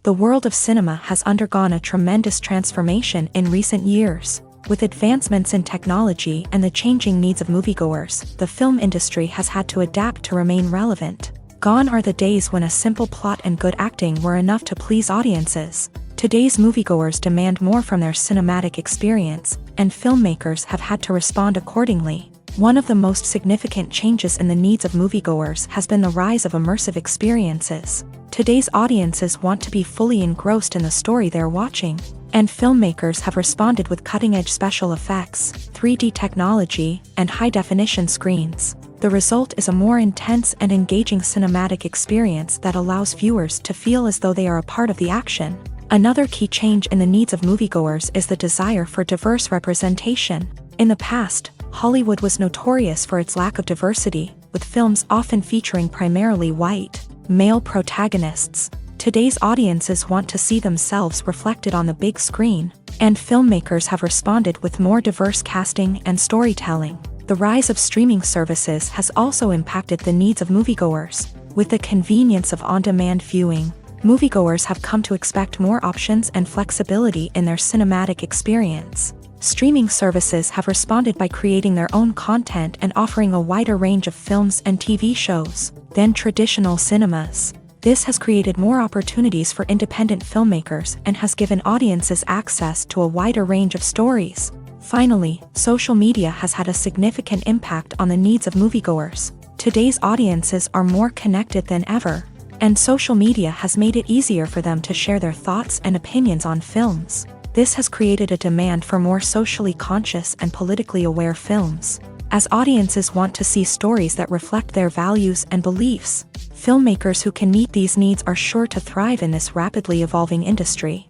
The world of cinema has undergone a tremendous transformation in recent years. With advancements in technology and the changing needs of moviegoers, the film industry has had to adapt to remain relevant. Gone are the days when a simple plot and good acting were enough to please audiences. Today's moviegoers demand more from their cinematic experience, and filmmakers have had to respond accordingly. One of the most significant changes in the needs of moviegoers has been the rise of immersive experiences. Today's audiences want to be fully engrossed in the story they're watching, and filmmakers have responded with cutting-edge special effects, 3D technology, and high-definition screens. The result is a more intense and engaging cinematic experience that allows viewers to feel as though they are a part of the action. Another key change in the needs of moviegoers is the desire for diverse representation. In the past, Hollywood was notorious for its lack of diversity, with films often featuring primarily white, male protagonists. Today's audiences want to see themselves reflected on the big screen, and filmmakers have responded with more diverse casting and storytelling. The rise of streaming services has also impacted the needs of moviegoers. With the convenience of on-demand viewing, moviegoers have come to expect more options and flexibility in their cinematic experience. Streaming services have responded by creating their own content and offering a wider range of films and TV shows than traditional cinemas. This has created more opportunities for independent filmmakers and has given audiences access to a wider range of stories. Finally, social media has had a significant impact on the needs of moviegoers. Today's audiences are more connected than ever, and social media has made it easier for them to share their thoughts and opinions on films. This has created a demand for more socially conscious and politically aware films. As audiences want to see stories that reflect their values and beliefs, filmmakers who can meet these needs are sure to thrive in this rapidly evolving industry.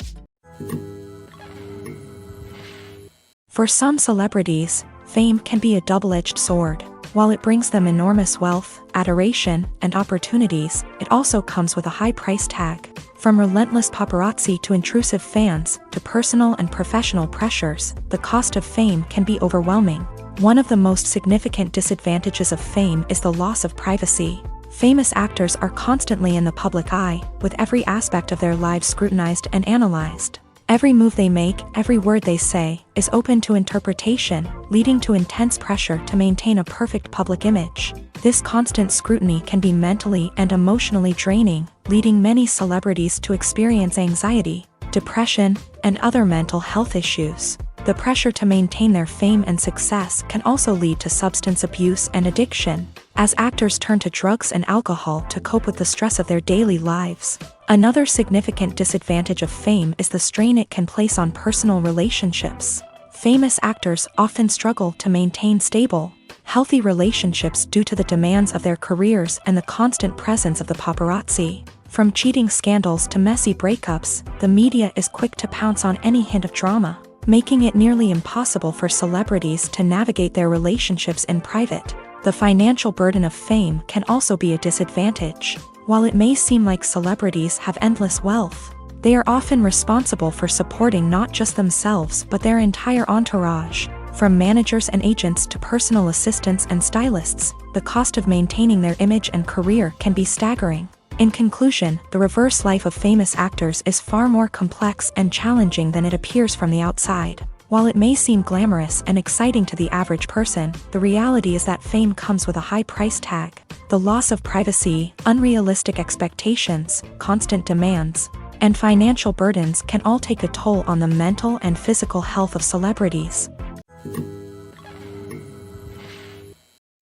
For some celebrities, fame can be a double-edged sword. While it brings them enormous wealth, adoration, and opportunities, it also comes with a high price tag. From relentless paparazzi to intrusive fans, to personal and professional pressures, the cost of fame can be overwhelming. One of the most significant disadvantages of fame is the loss of privacy. Famous actors are constantly in the public eye, with every aspect of their lives scrutinized and analyzed. Every move they make, every word they say, is open to interpretation, leading to intense pressure to maintain a perfect public image. This constant scrutiny can be mentally and emotionally draining, leading many celebrities to experience anxiety, depression, and other mental health issues. The pressure to maintain their fame and success can also lead to substance abuse and addiction, as actors turn to drugs and alcohol to cope with the stress of their daily lives. Another significant disadvantage of fame is the strain it can place on personal relationships. Famous actors often struggle to maintain stable, healthy relationships due to the demands of their careers and the constant presence of the paparazzi. From cheating scandals to messy breakups, the media is quick to pounce on any hint of drama, making it nearly impossible for celebrities to navigate their relationships in private. The financial burden of fame can also be a disadvantage. While it may seem like celebrities have endless wealth, they are often responsible for supporting not just themselves but their entire entourage. From managers and agents to personal assistants and stylists, the cost of maintaining their image and career can be staggering. In conclusion, the reverse life of famous actors is far more complex and challenging than it appears from the outside. While it may seem glamorous and exciting to the average person, the reality is that fame comes with a high price tag. The loss of privacy, unrealistic expectations, constant demands, and financial burdens can all take a toll on the mental and physical health of celebrities.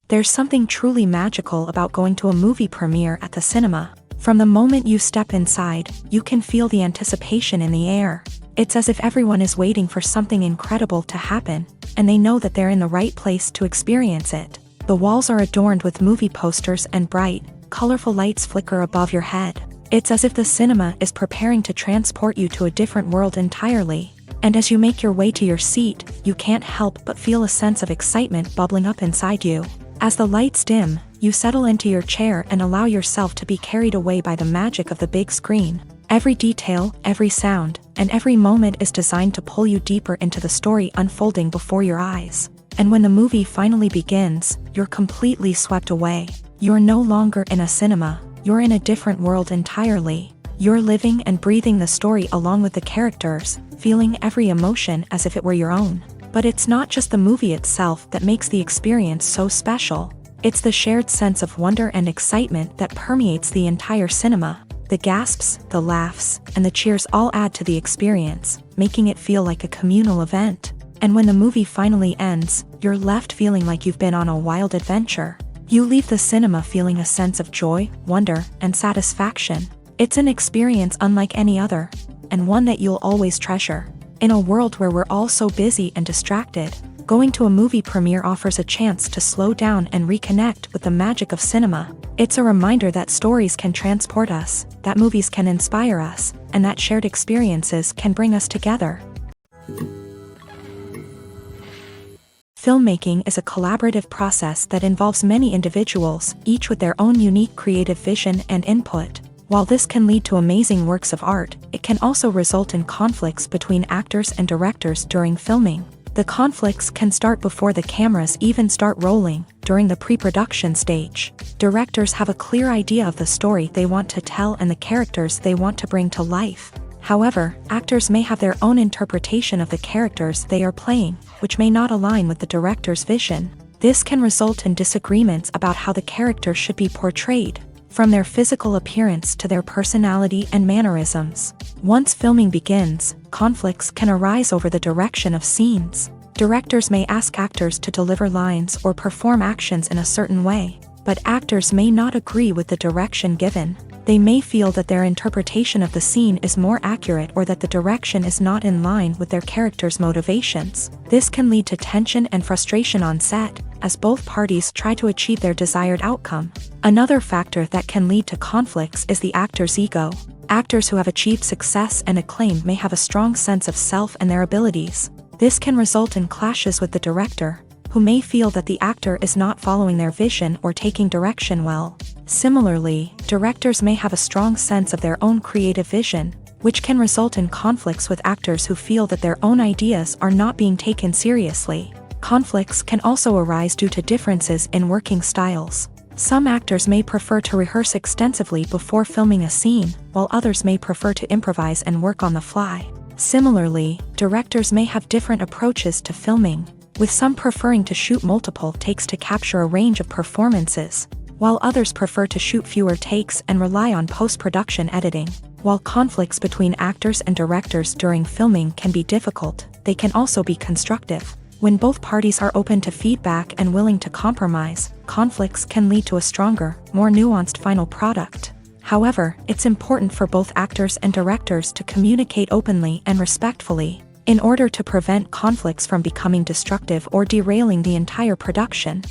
There's something truly magical about going to a movie premiere at the cinema. From the moment you step inside, you can feel the anticipation in the air. It's as if everyone is waiting for something incredible to happen, and they know that they're in the right place to experience it. The walls are adorned with movie posters and bright, colorful lights flicker above your head. It's as if the cinema is preparing to transport you to a different world entirely. And as you make your way to your seat, you can't help but feel a sense of excitement bubbling up inside you. As the lights dim, you settle into your chair and allow yourself to be carried away by the magic of the big screen. Every detail, every sound, and every moment is designed to pull you deeper into the story unfolding before your eyes. And when the movie finally begins, you're completely swept away. You're no longer in a cinema, you're in a different world entirely. You're living and breathing the story along with the characters, feeling every emotion as if it were your own. But it's not just the movie itself that makes the experience so special. It's the shared sense of wonder and excitement that permeates the entire cinema. The gasps, the laughs, and the cheers all add to the experience, making it feel like a communal event. And when the movie finally ends, you're left feeling like you've been on a wild adventure. You leave the cinema feeling a sense of joy, wonder, and satisfaction. It's an experience unlike any other, and one that you'll always treasure. In a world where we're all so busy and distracted, going to a movie premiere offers a chance to slow down and reconnect with the magic of cinema. It's a reminder that stories can transport us, that movies can inspire us, and that shared experiences can bring us together. Filmmaking is a collaborative process that involves many individuals, each with their own unique creative vision and input. While this can lead to amazing works of art, it can also result in conflicts between actors and directors during filming. The conflicts can start before the cameras even start rolling, during the pre-production stage. Directors have a clear idea of the story they want to tell and the characters they want to bring to life. However, actors may have their own interpretation of the characters they are playing, which may not align with the director's vision. This can result in disagreements about how the character should be portrayed, from their physical appearance to their personality and mannerisms. Once filming begins, conflicts can arise over the direction of scenes. Directors may ask actors to deliver lines or perform actions in a certain way, but actors may not agree with the direction given. They may feel that their interpretation of the scene is more accurate or that the direction is not in line with their character's motivations. This can lead to tension and frustration on set, as both parties try to achieve their desired outcome. Another factor that can lead to conflicts is the actor's ego. Actors who have achieved success and acclaim may have a strong sense of self and their abilities. This can result in clashes with the director, who may feel that the actor is not following their vision or taking direction well. Similarly, directors may have a strong sense of their own creative vision, which can result in conflicts with actors who feel that their own ideas are not being taken seriously. Conflicts can also arise due to differences in working styles. Some actors may prefer to rehearse extensively before filming a scene, while others may prefer to improvise and work on the fly. Similarly, directors may have different approaches to filming, with some preferring to shoot multiple takes to capture a range of performances, while others prefer to shoot fewer takes and rely on post-production editing. While conflicts between actors and directors during filming can be difficult, they can also be constructive. When both parties are open to feedback and willing to compromise, conflicts can lead to a stronger, more nuanced final product. However, it's important for both actors and directors to communicate openly and respectfully, in order to prevent conflicts from becoming destructive or derailing the entire production.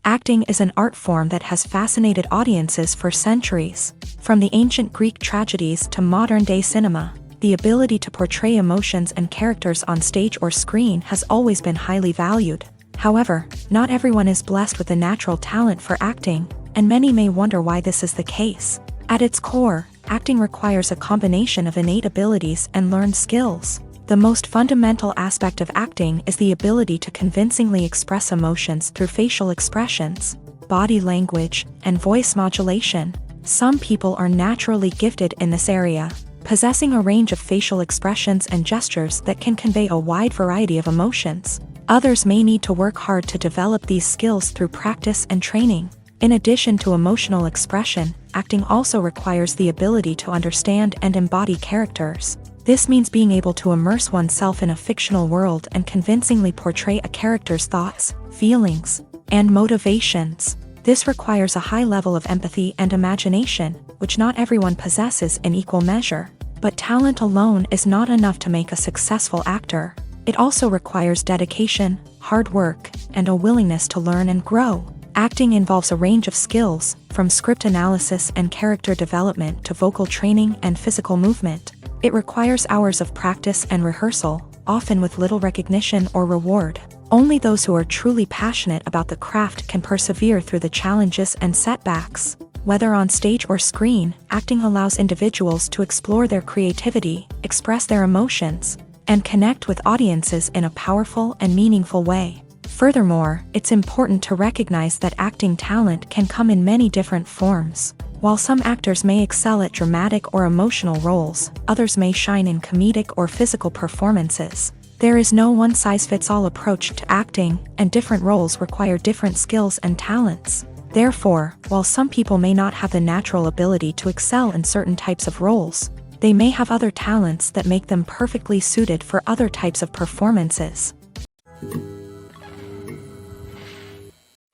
Acting is an art form that has fascinated audiences for centuries. From the ancient Greek tragedies to modern-day cinema, the ability to portray emotions and characters on stage or screen has always been highly valued. However, not everyone is blessed with a natural talent for acting, and many may wonder why this is the case. At its core, acting requires a combination of innate abilities and learned skills. The most fundamental aspect of acting is the ability to convincingly express emotions through facial expressions, body language, and voice modulation. Some people are naturally gifted in this area, possessing a range of facial expressions and gestures that can convey a wide variety of emotions. Others may need to work hard to develop these skills through practice and training. In addition to emotional expression, acting also requires the ability to understand and embody characters. This means being able to immerse oneself in a fictional world and convincingly portray a character's thoughts, feelings, and motivations. This requires a high level of empathy and imagination, which not everyone possesses in equal measure. But talent alone is not enough to make a successful actor. It also requires dedication, hard work, and a willingness to learn and grow. Acting involves a range of skills, from script analysis and character development to vocal training and physical movement. It requires hours of practice and rehearsal, often with little recognition or reward. Only those who are truly passionate about the craft can persevere through the challenges and setbacks. Whether on stage or screen, acting allows individuals to explore their creativity, express their emotions, and connect with audiences in a powerful and meaningful way. Furthermore, it's important to recognize that acting talent can come in many different forms. While some actors may excel at dramatic or emotional roles, others may shine in comedic or physical performances. There is no one-size-fits-all approach to acting, and different roles require different skills and talents. Therefore, while some people may not have the natural ability to excel in certain types of roles, they may have other talents that make them perfectly suited for other types of performances.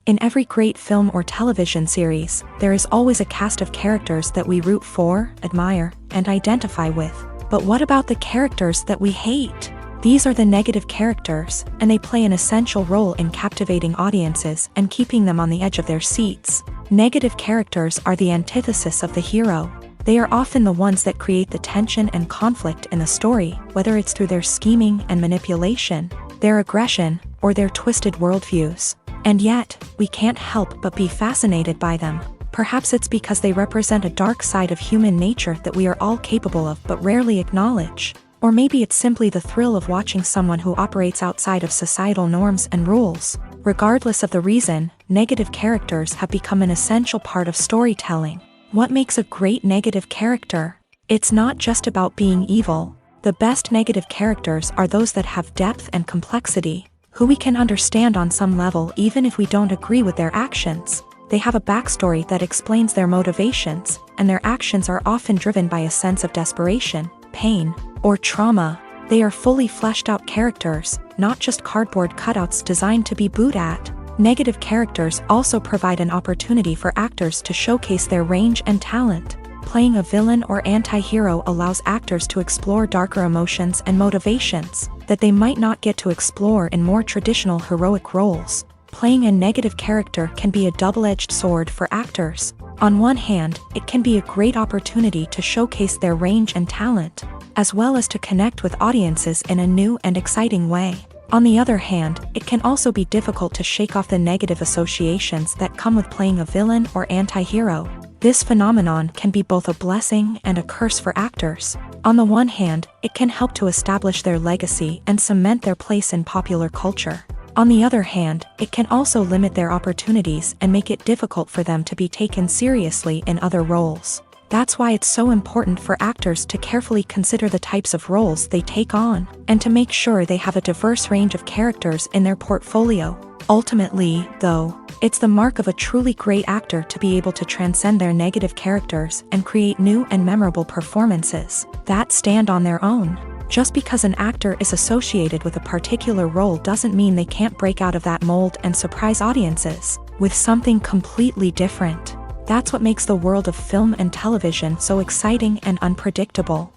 In every great film or television series, there is always a cast of characters that we root for, admire, and identify with. But what about the characters that we hate? These are the negative characters, and they play an essential role in captivating audiences and keeping them on the edge of their seats. Negative characters are the antithesis of the hero. They are often the ones that create the tension and conflict in the story, whether it's through their scheming and manipulation, their aggression, or their twisted worldviews. And yet, we can't help but be fascinated by them. Perhaps it's because they represent a dark side of human nature that we are all capable of but rarely acknowledge. Or maybe it's simply the thrill of watching someone who operates outside of societal norms and rules. Regardless of the reason, negative characters have become an essential part of storytelling. What makes a great negative character? It's not just about being evil. The best negative characters are those that have depth and complexity, who we can understand on some level even if we don't agree with their actions. They have a backstory that explains their motivations, and their actions are often driven by a sense of desperation, pain, or trauma. They are fully fleshed out characters, not just cardboard cutouts designed to be booed at. Negative characters also provide an opportunity for actors to showcase their range and talent. Playing a villain or anti-hero allows actors to explore darker emotions and motivations that they might not get to explore in more traditional heroic roles. Playing a negative character can be a double-edged sword for actors. On one hand, it can be a great opportunity to showcase their range and talent, as well as to connect with audiences in a new and exciting way. On the other hand, it can also be difficult to shake off the negative associations that come with playing a villain or anti-hero. This phenomenon can be both a blessing and a curse for actors. On the one hand, it can help to establish their legacy and cement their place in popular culture. On the other hand, it can also limit their opportunities and make it difficult for them to be taken seriously in other roles. That's why it's so important for actors to carefully consider the types of roles they take on, and to make sure they have a diverse range of characters in their portfolio. Ultimately, though, it's the mark of a truly great actor to be able to transcend their negative characters and create new and memorable performances that stand on their own. Just because an actor is associated with a particular role doesn't mean they can't break out of that mold and surprise audiences with something completely different. That's what makes the world of film and television so exciting and unpredictable.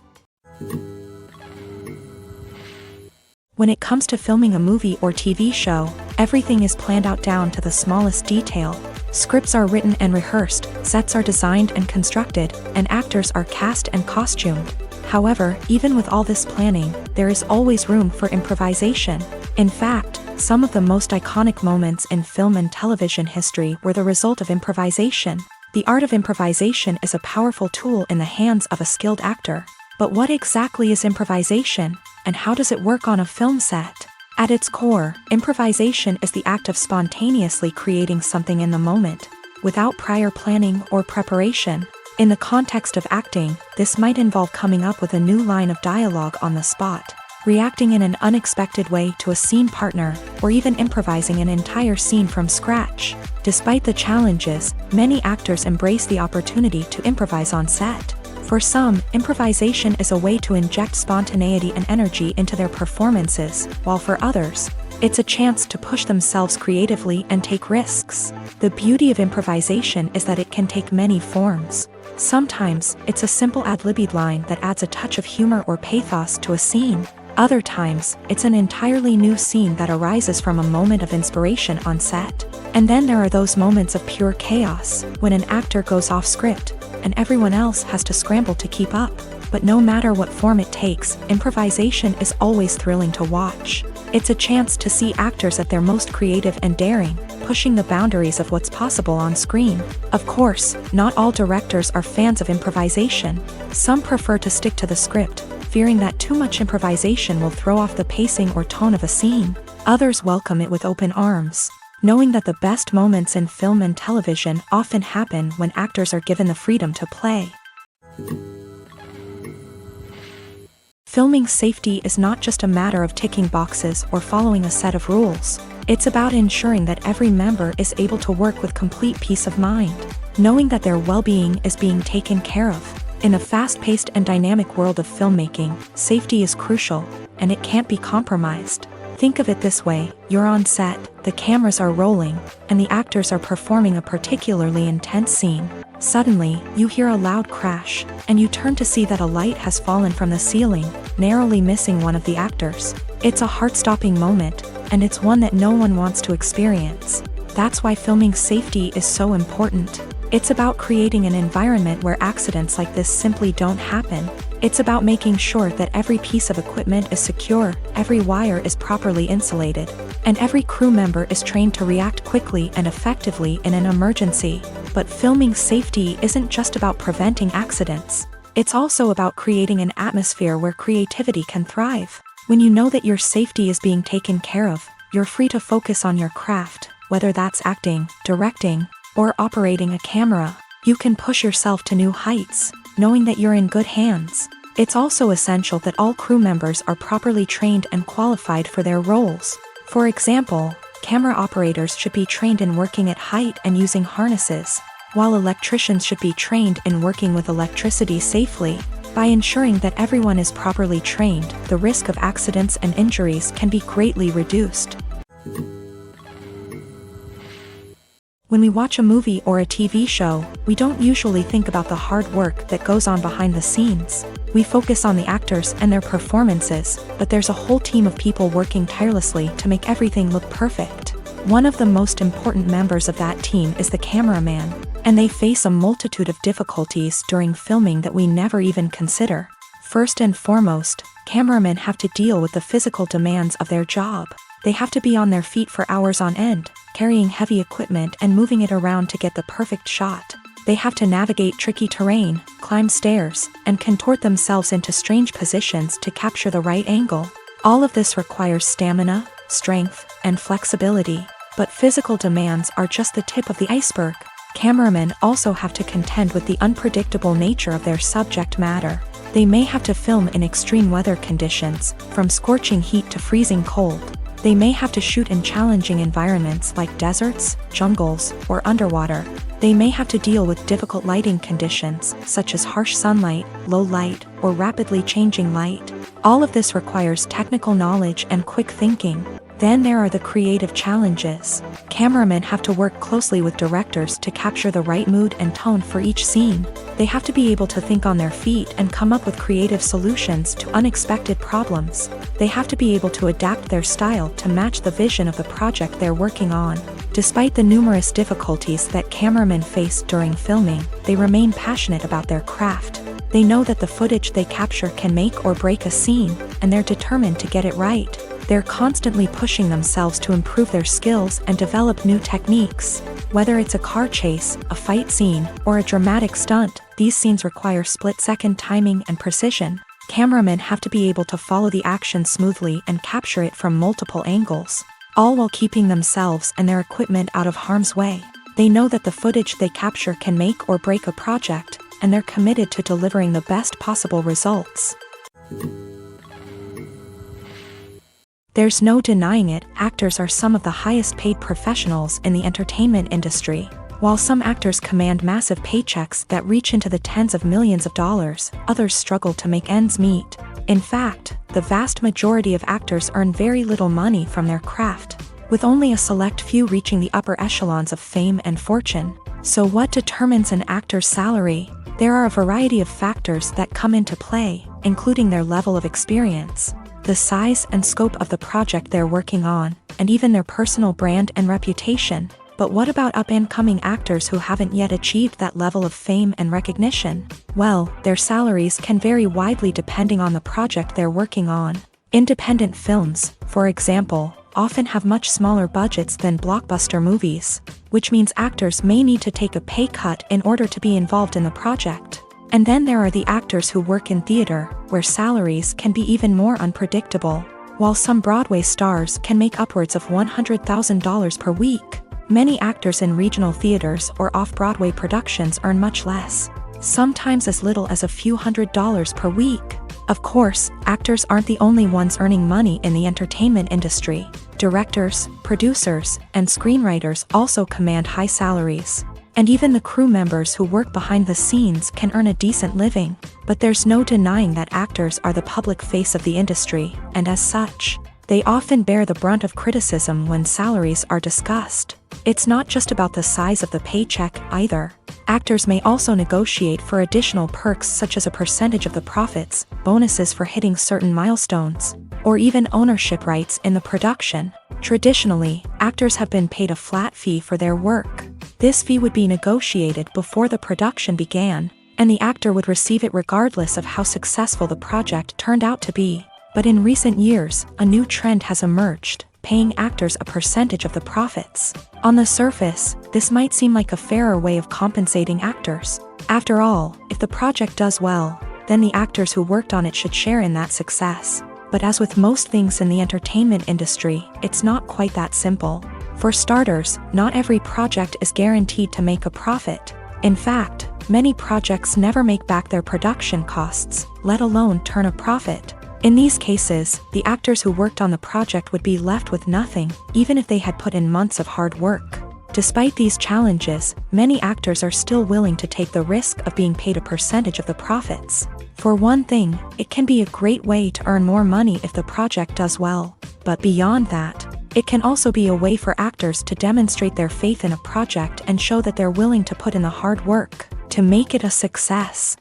When it comes to filming a movie or TV show, everything is planned out down to the smallest detail. Scripts are written and rehearsed, sets are designed and constructed, and actors are cast and costumed. However, even with all this planning, there is always room for improvisation. In fact, some of the most iconic moments in film and television history were the result of improvisation. The art of improvisation is a powerful tool in the hands of a skilled actor. But what exactly is improvisation, and how does it work on a film set? At its core, improvisation is the act of spontaneously creating something in the moment, without prior planning or preparation. In the context of acting, this might involve coming up with a new line of dialogue on the spot, reacting in an unexpected way to a scene partner, or even improvising an entire scene from scratch. Despite the challenges, many actors embrace the opportunity to improvise on set. For some, improvisation is a way to inject spontaneity and energy into their performances, while for others, it's a chance to push themselves creatively and take risks. The beauty of improvisation is that it can take many forms. Sometimes, it's a simple ad-libbed line that adds a touch of humor or pathos to a scene. Other times, it's an entirely new scene that arises from a moment of inspiration on set. And then there are those moments of pure chaos, when an actor goes off script, and everyone else has to scramble to keep up. But no matter what form it takes, improvisation is always thrilling to watch. It's a chance to see actors at their most creative and daring, pushing the boundaries of what's possible on screen. Of course, not all directors are fans of improvisation. Some prefer to stick to the script, fearing that too much improvisation will throw off the pacing or tone of a scene. Others welcome it with open arms, knowing that the best moments in film and television often happen when actors are given the freedom to play. Filming safety is not just a matter of ticking boxes or following a set of rules. It's about ensuring that every member is able to work with complete peace of mind, knowing that their well-being is being taken care of. In a fast-paced and dynamic world of filmmaking, safety is crucial, and it can't be compromised. Think of it this way, you're on set, the cameras are rolling, and the actors are performing a particularly intense scene. Suddenly, you hear a loud crash, and you turn to see that a light has fallen from the ceiling, narrowly missing one of the actors. It's a heart-stopping moment, and it's one that no one wants to experience. That's why filming safety is so important. It's about creating an environment where accidents like this simply don't happen. It's about making sure that every piece of equipment is secure, every wire is properly insulated, and every crew member is trained to react quickly and effectively in an emergency. But filming safety isn't just about preventing accidents. It's also about creating an atmosphere where creativity can thrive. When you know that your safety is being taken care of, you're free to focus on your craft, whether that's acting, directing, or operating a camera. You can push yourself to new heights, knowing that you're in good hands. It's also essential that all crew members are properly trained and qualified for their roles. For example, camera operators should be trained in working at height and using harnesses, while electricians should be trained in working with electricity safely. By ensuring that everyone is properly trained, the risk of accidents and injuries can be greatly reduced. When we watch a movie or a TV show, we don't usually think about the hard work that goes on behind the scenes. We focus on the actors and their performances, but there's a whole team of people working tirelessly to make everything look perfect. One of the most important members of that team is the cameraman, and they face a multitude of difficulties during filming that we never even consider. First and foremost, cameramen have to deal with the physical demands of their job. They have to be on their feet for hours on end, carrying heavy equipment and moving it around to get the perfect shot. They have to navigate tricky terrain, climb stairs, and contort themselves into strange positions to capture the right angle. All of this requires stamina, strength, and flexibility. But physical demands are just the tip of the iceberg. Cameramen also have to contend with the unpredictable nature of their subject matter. They may have to film in extreme weather conditions, from scorching heat to freezing cold. They may have to shoot in challenging environments like deserts, jungles, or underwater. They may have to deal with difficult lighting conditions, such as harsh sunlight, low light, or rapidly changing light. All of this requires technical knowledge and quick thinking. Then there are the creative challenges. Cameramen have to work closely with directors to capture the right mood and tone for each scene. They have to be able to think on their feet and come up with creative solutions to unexpected problems. They have to be able to adapt their style to match the vision of the project they're working on. Despite the numerous difficulties that cameramen face during filming, they remain passionate about their craft. They know that the footage they capture can make or break a scene, and they're determined to get it right. They're constantly pushing themselves to improve their skills and develop new techniques. Whether it's a car chase, a fight scene, or a dramatic stunt, these scenes require split-second timing and precision. Cameramen have to be able to follow the action smoothly and capture it from multiple angles, all while keeping themselves and their equipment out of harm's way. They know that the footage they capture can make or break a project, and they're committed to delivering the best possible results. There's no denying it, actors are some of the highest paid professionals in the entertainment industry. While some actors command massive paychecks that reach into the tens of millions of dollars, others struggle to make ends meet. In fact, the vast majority of actors earn very little money from their craft, with only a select few reaching the upper echelons of fame and fortune. So what determines an actor's salary? There are a variety of factors that come into play, including their level of experience, the size and scope of the project they're working on, and even their personal brand and reputation. But what about up-and-coming actors who haven't yet achieved that level of fame and recognition? Well, their salaries can vary widely depending on the project they're working on. Independent films, for example, often have much smaller budgets than blockbuster movies, which means actors may need to take a pay cut in order to be involved in the project. And then there are the actors who work in theater, where salaries can be even more unpredictable. While some Broadway stars can make upwards of $100,000 per week, many actors in regional theaters or off-Broadway productions earn much less, sometimes as little as a few $100s per week. Of course, actors aren't the only ones earning money in the entertainment industry. Directors, producers, and screenwriters also command high salaries. And even the crew members who work behind the scenes can earn a decent living. But there's no denying that actors are the public face of the industry, and as such, They often bear the brunt of criticism when salaries are discussed. It's not just about the size of the paycheck, either. Actors may also negotiate for additional perks such as a percentage of the profits, bonuses for hitting certain milestones, or even ownership rights in the production. Traditionally, actors have been paid a flat fee for their work. This fee would be negotiated before the production began, and the actor would receive it regardless of how successful the project turned out to be. But in recent years, a new trend has emerged, paying actors a percentage of the profits. On the surface, this might seem like a fairer way of compensating actors. After all, if the project does well, then the actors who worked on it should share in that success. But as with most things in the entertainment industry, it's not quite that simple. For starters, not every project is guaranteed to make a profit. In fact, many projects never make back their production costs, let alone turn a profit. In these cases, the actors who worked on the project would be left with nothing, even if they had put in months of hard work. Despite these challenges, many actors are still willing to take the risk of being paid a percentage of the profits. For one thing, it can be a great way to earn more money if the project does well. But beyond that, it can also be a way for actors to demonstrate their faith in a project and show that they're willing to put in the hard work to make it a success.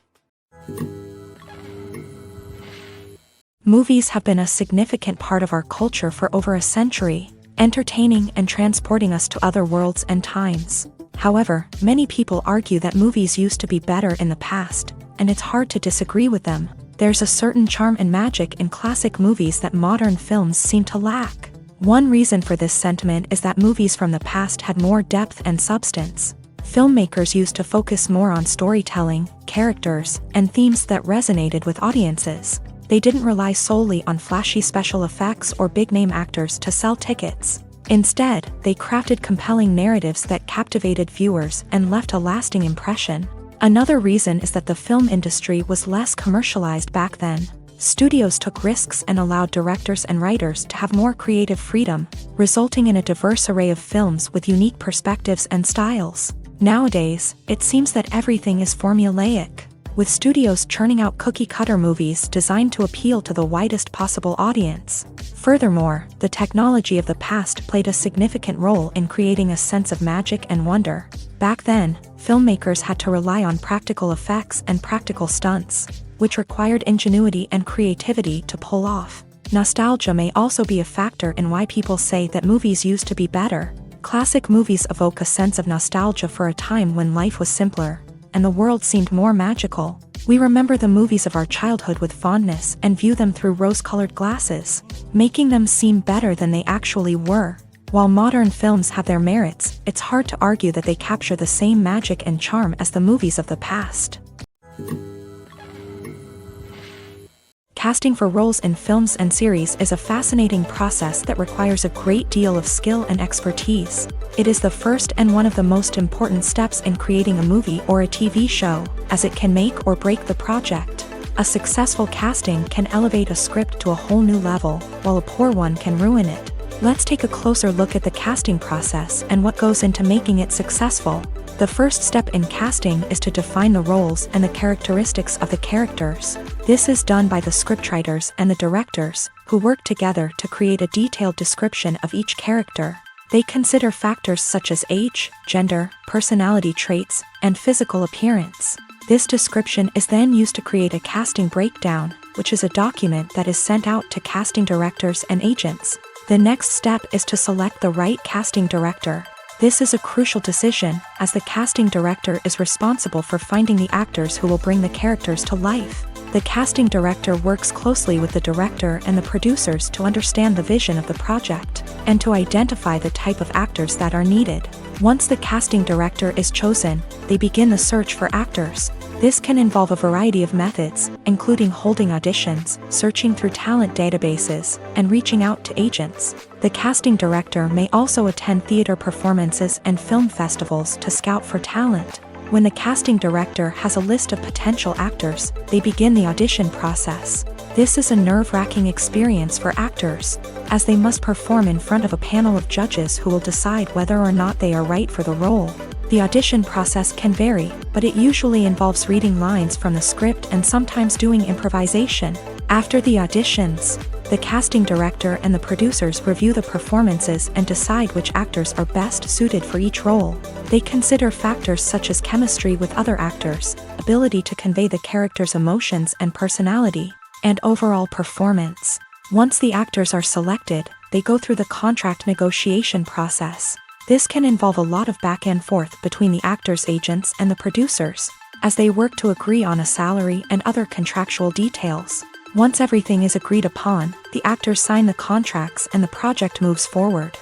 Movies have been a significant part of our culture for over a century, entertaining and transporting us to other worlds and times. However, many people argue that movies used to be better in the past, and it's hard to disagree with them. There's a certain charm and magic in classic movies that modern films seem to lack. One reason for this sentiment is that movies from the past had more depth and substance. Filmmakers used to focus more on storytelling, characters, and themes that resonated with audiences. They didn't rely solely on flashy special effects or big-name actors to sell tickets. Instead, they crafted compelling narratives that captivated viewers and left a lasting impression. Another reason is that the film industry was less commercialized back then. Studios took risks and allowed directors and writers to have more creative freedom, resulting in a diverse array of films with unique perspectives and styles. Nowadays, it seems that everything is formulaic, with studios churning out cookie-cutter movies designed to appeal to the widest possible audience. Furthermore, the technology of the past played a significant role in creating a sense of magic and wonder. Back then, filmmakers had to rely on practical effects and practical stunts, which required ingenuity and creativity to pull off. Nostalgia may also be a factor in why people say that movies used to be better. Classic movies evoke a sense of nostalgia for a time when life was simpler, and the world seemed more magical. We remember the movies of our childhood with fondness and view them through rose-colored glasses, making them seem better than they actually were. While modern films have their merits, it's hard to argue that they capture the same magic and charm as the movies of the past. Casting for roles in films and series is a fascinating process that requires a great deal of skill and expertise. It is the first and one of the most important steps in creating a movie or a TV show, as it can make or break the project. A successful casting can elevate a script to a whole new level, while a poor one can ruin it. Let's take a closer look at the casting process and what goes into making it successful. The first step in casting is to define the roles and the characteristics of the characters. This is done by the scriptwriters and the directors, who work together to create a detailed description of each character. They consider factors such as age, gender, personality traits, and physical appearance. This description is then used to create a casting breakdown, which is a document that is sent out to casting directors and agents. The next step is to select the right casting director. This is a crucial decision, as the casting director is responsible for finding the actors who will bring the characters to life. The casting director works closely with the director and the producers to understand the vision of the project, and to identify the type of actors that are needed. Once the casting director is chosen, they begin the search for actors. This can involve a variety of methods, including holding auditions, searching through talent databases, and reaching out to agents. The casting director may also attend theater performances and film festivals to scout for talent. When the casting director has a list of potential actors, they begin the audition process. This is a nerve-wracking experience for actors, as they must perform in front of a panel of judges who will decide whether or not they are right for the role. The audition process can vary, but it usually involves reading lines from the script and sometimes doing improvisation. After the auditions, the casting director and the producers review the performances and decide which actors are best suited for each role. They consider factors such as chemistry with other actors, ability to convey the character's emotions and personality, and overall performance. Once the actors are selected, they go through the contract negotiation process. This can involve a lot of back and forth between the actors' agents and the producers, as they work to agree on a salary and other contractual details. Once everything is agreed upon, the actors sign the contracts and the project moves forward.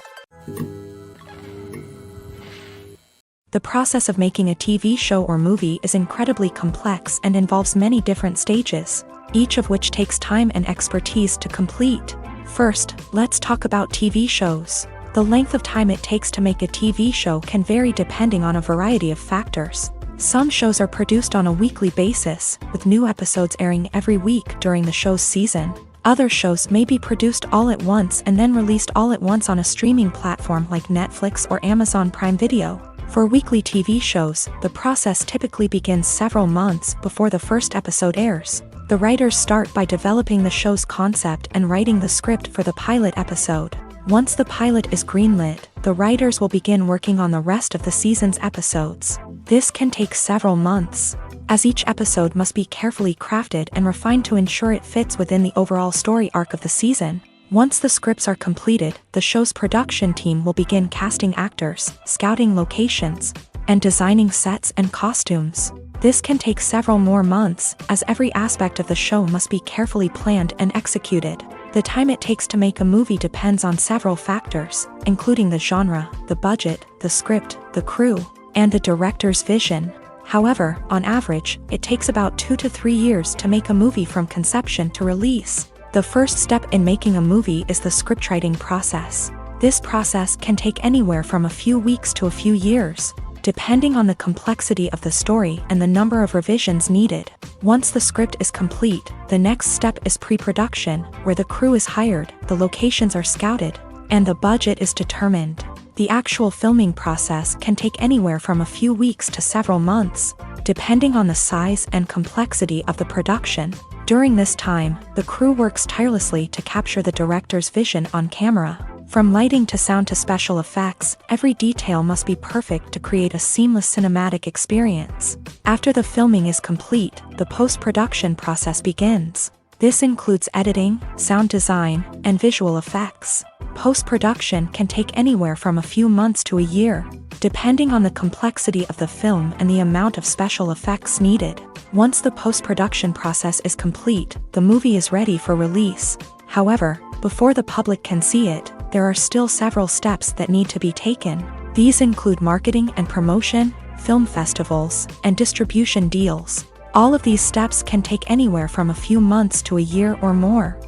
The process of making a TV show or movie is incredibly complex and involves many different stages, each of which takes time and expertise to complete. First, let's talk about TV shows. The length of time it takes to make a TV show can vary depending on a variety of factors. Some shows are produced on a weekly basis, with new episodes airing every week during the show's season. Other shows may be produced all at once and then released all at once on a streaming platform like Netflix or Amazon Prime Video. For weekly TV shows, the process typically begins several months before the first episode airs. The writers start by developing the show's concept and writing the script for the pilot episode. Once the pilot is greenlit, the writers will begin working on the rest of the season's episodes. This can take several months, as each episode must be carefully crafted and refined to ensure it fits within the overall story arc of the season. Once the scripts are completed, the show's production team will begin casting actors, scouting locations, and designing sets and costumes. This can take several more months, as every aspect of the show must be carefully planned and executed. The time it takes to make a movie depends on several factors, including the genre, the budget, the script, the crew, and the director's vision. However, on average, it takes about 2 to 3 years to make a movie from conception to release. The first step in making a movie is the scriptwriting process. This process can take anywhere from a few weeks to a few years, depending on the complexity of the story and the number of revisions needed. Once the script is complete, the next step is pre-production, where the crew is hired, the locations are scouted, and the budget is determined. The actual filming process can take anywhere from a few weeks to several months, depending on the size and complexity of the production. During this time, the crew works tirelessly to capture the director's vision on camera. From lighting to sound to special effects, every detail must be perfect to create a seamless cinematic experience. After the filming is complete, the post-production process begins. This includes editing, sound design, and visual effects. Post-production can take anywhere from a few months to a year, depending on the complexity of the film and the amount of special effects needed. Once the post-production process is complete, the movie is ready for release. However, before the public can see it, there are still several steps that need to be taken. These include marketing and promotion, film festivals, and distribution deals. All of these steps can take anywhere from a few months to a year or more.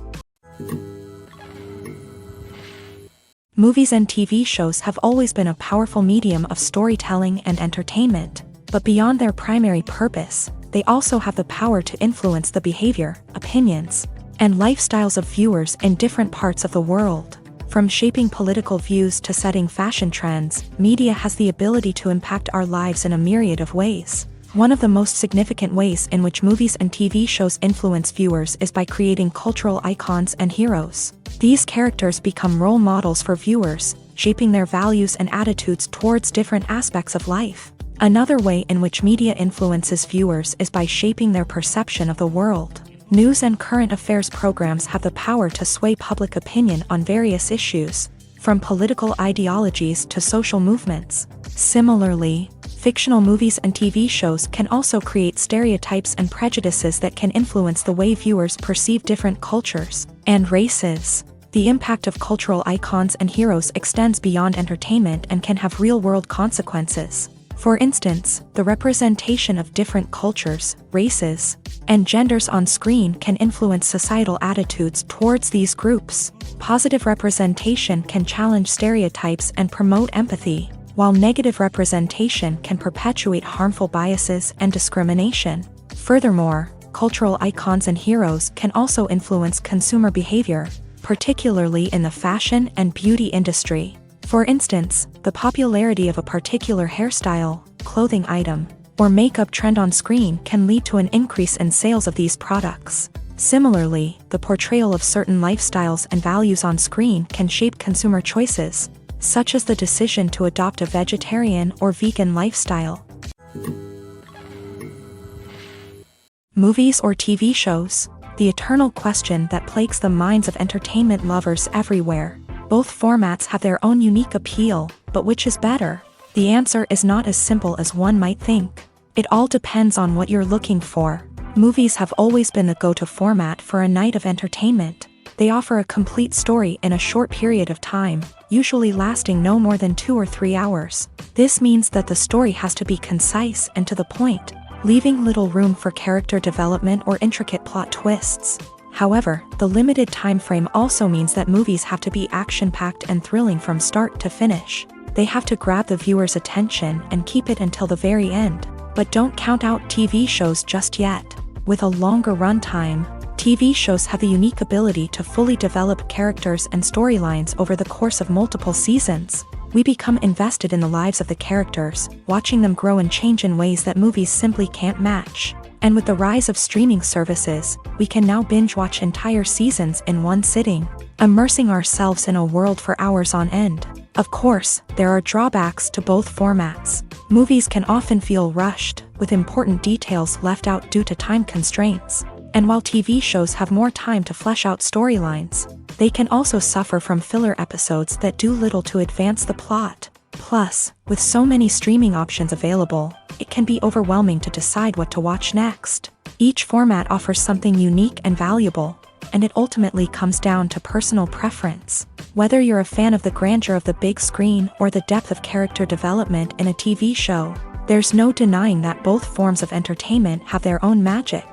Movies and TV shows have always been a powerful medium of storytelling and entertainment, but beyond their primary purpose, they also have the power to influence the behavior, opinions, and lifestyles of viewers in different parts of the world. From shaping political views to setting fashion trends, media has the ability to impact our lives in a myriad of ways. One of the most significant ways in which movies and TV shows influence viewers is by creating cultural icons and heroes. These characters become role models for viewers, shaping their values and attitudes towards different aspects of life. Another way in which media influences viewers is by shaping their perception of the world. News and current affairs programs have the power to sway public opinion on various issues, from political ideologies to social movements. Similarly, fictional movies and TV shows can also create stereotypes and prejudices that can influence the way viewers perceive different cultures and races. The impact of cultural icons and heroes extends beyond entertainment and can have real-world consequences. For instance, the representation of different cultures, races, and genders on screen can influence societal attitudes towards these groups. Positive representation can challenge stereotypes and promote empathy, while negative representation can perpetuate harmful biases and discrimination. Furthermore, cultural icons and heroes can also influence consumer behavior, particularly in the fashion and beauty industry. For instance, the popularity of a particular hairstyle, clothing item, or makeup trend on screen can lead to an increase in sales of these products. Similarly, the portrayal of certain lifestyles and values on screen can shape consumer choices, such as the decision to adopt a vegetarian or vegan lifestyle. Movies or TV shows? The eternal question that plagues the minds of entertainment lovers everywhere. Both formats have their own unique appeal, but which is better? The answer is not as simple as one might think. It all depends on what you're looking for. Movies have always been the go-to format for a night of entertainment. They offer a complete story in a short period of time, usually lasting no more than 2 or 3 hours. This means that the story has to be concise and to the point, leaving little room for character development or intricate plot twists. However, the limited time frame also means that movies have to be action-packed and thrilling from start to finish. They have to grab the viewer's attention and keep it until the very end. But don't count out TV shows just yet. With a longer runtime, TV shows have the unique ability to fully develop characters and storylines over the course of multiple seasons. We become invested in the lives of the characters, watching them grow and change in ways that movies simply can't match. And with the rise of streaming services, we can now binge-watch entire seasons in one sitting, immersing ourselves in a world for hours on end. Of course, there are drawbacks to both formats. Movies can often feel rushed, with important details left out due to time constraints. And while TV shows have more time to flesh out storylines, they can also suffer from filler episodes that do little to advance the plot. Plus, with so many streaming options available, it can be overwhelming to decide what to watch next. Each format offers something unique and valuable, and it ultimately comes down to personal preference. Whether you're a fan of the grandeur of the big screen or the depth of character development in a TV show, there's no denying that both forms of entertainment have their own magic.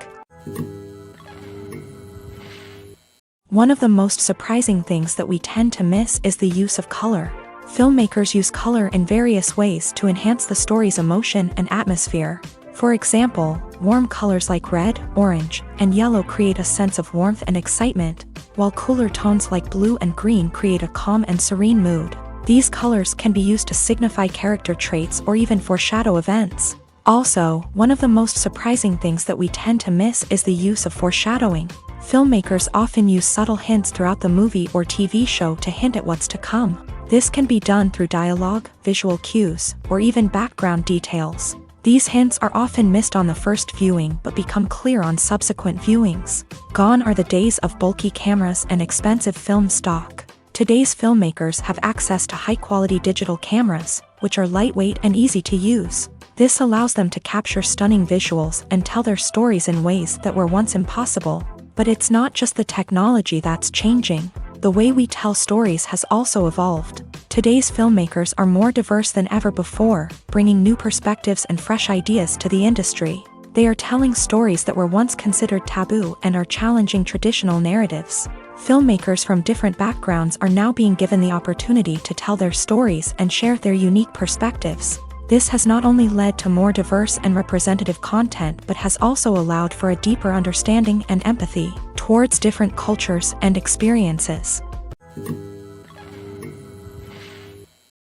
One of the most surprising things that we tend to miss is the use of color. Filmmakers use color in various ways to enhance the story's emotion and atmosphere. For example, warm colors like red, orange, and yellow create a sense of warmth and excitement, while cooler tones like blue and green create a calm and serene mood. These colors can be used to signify character traits or even foreshadow events. Also, one of the most surprising things that we tend to miss is the use of foreshadowing. Filmmakers often use subtle hints throughout the movie or TV show to hint at what's to come. This can be done through dialogue, visual cues, or even background details. These hints are often missed on the first viewing but become clear on subsequent viewings. Gone are the days of bulky cameras and expensive film stock. Today's filmmakers have access to high-quality digital cameras, which are lightweight and easy to use. This allows them to capture stunning visuals and tell their stories in ways that were once impossible. But it's not just the technology that's changing. The way we tell stories has also evolved. Today's filmmakers are more diverse than ever before, bringing new perspectives and fresh ideas to the industry. They are telling stories that were once considered taboo and are challenging traditional narratives. Filmmakers from different backgrounds are now being given the opportunity to tell their stories and share their unique perspectives. This has not only led to more diverse and representative content but has also allowed for a deeper understanding and empathy towards different cultures and experiences.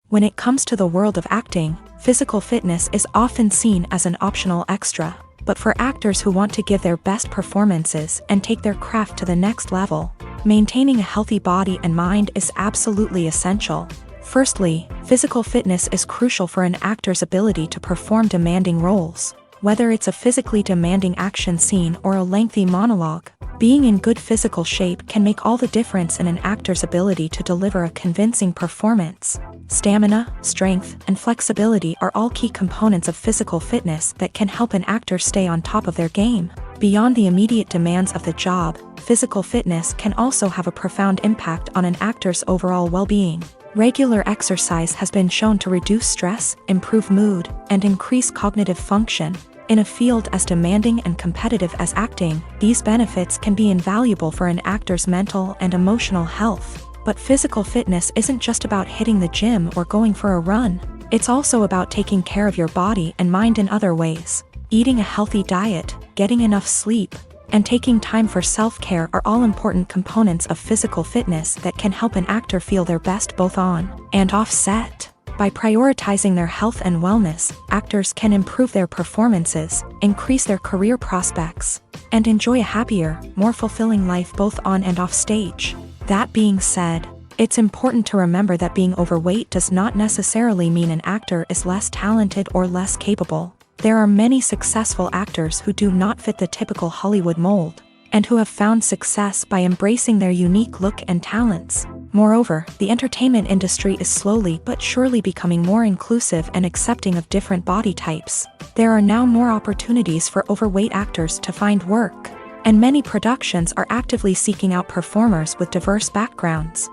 When it comes to the world of acting, physical fitness is often seen as an optional extra. But for actors who want to give their best performances and take their craft to the next level, maintaining a healthy body and mind is absolutely essential. Firstly, physical fitness is crucial for an actor's ability to perform demanding roles. Whether it's a physically demanding action scene or a lengthy monologue, being in good physical shape can make all the difference in an actor's ability to deliver a convincing performance. Stamina, strength, and flexibility are all key components of physical fitness that can help an actor stay on top of their game. Beyond the immediate demands of the job, physical fitness can also have a profound impact on an actor's overall well-being. Regular exercise has been shown to reduce stress, improve mood, and increase cognitive function. In a field as demanding and competitive as acting, these benefits can be invaluable for an actor's mental and emotional health. But physical fitness isn't just about hitting the gym or going for a run. It's also about taking care of your body and mind in other ways. Eating a healthy diet, getting enough sleep, and taking time for self-care are all important components of physical fitness that can help an actor feel their best both on and off set. By prioritizing their health and wellness, actors can improve their performances, increase their career prospects, and enjoy a happier, more fulfilling life both on and off stage. That being said, it's important to remember that being overweight does not necessarily mean an actor is less talented or less capable. There are many successful actors who do not fit the typical Hollywood mold, and who have found success by embracing their unique look and talents. Moreover, the entertainment industry is slowly but surely becoming more inclusive and accepting of different body types. There are now more opportunities for overweight actors to find work, and many productions are actively seeking out performers with diverse backgrounds.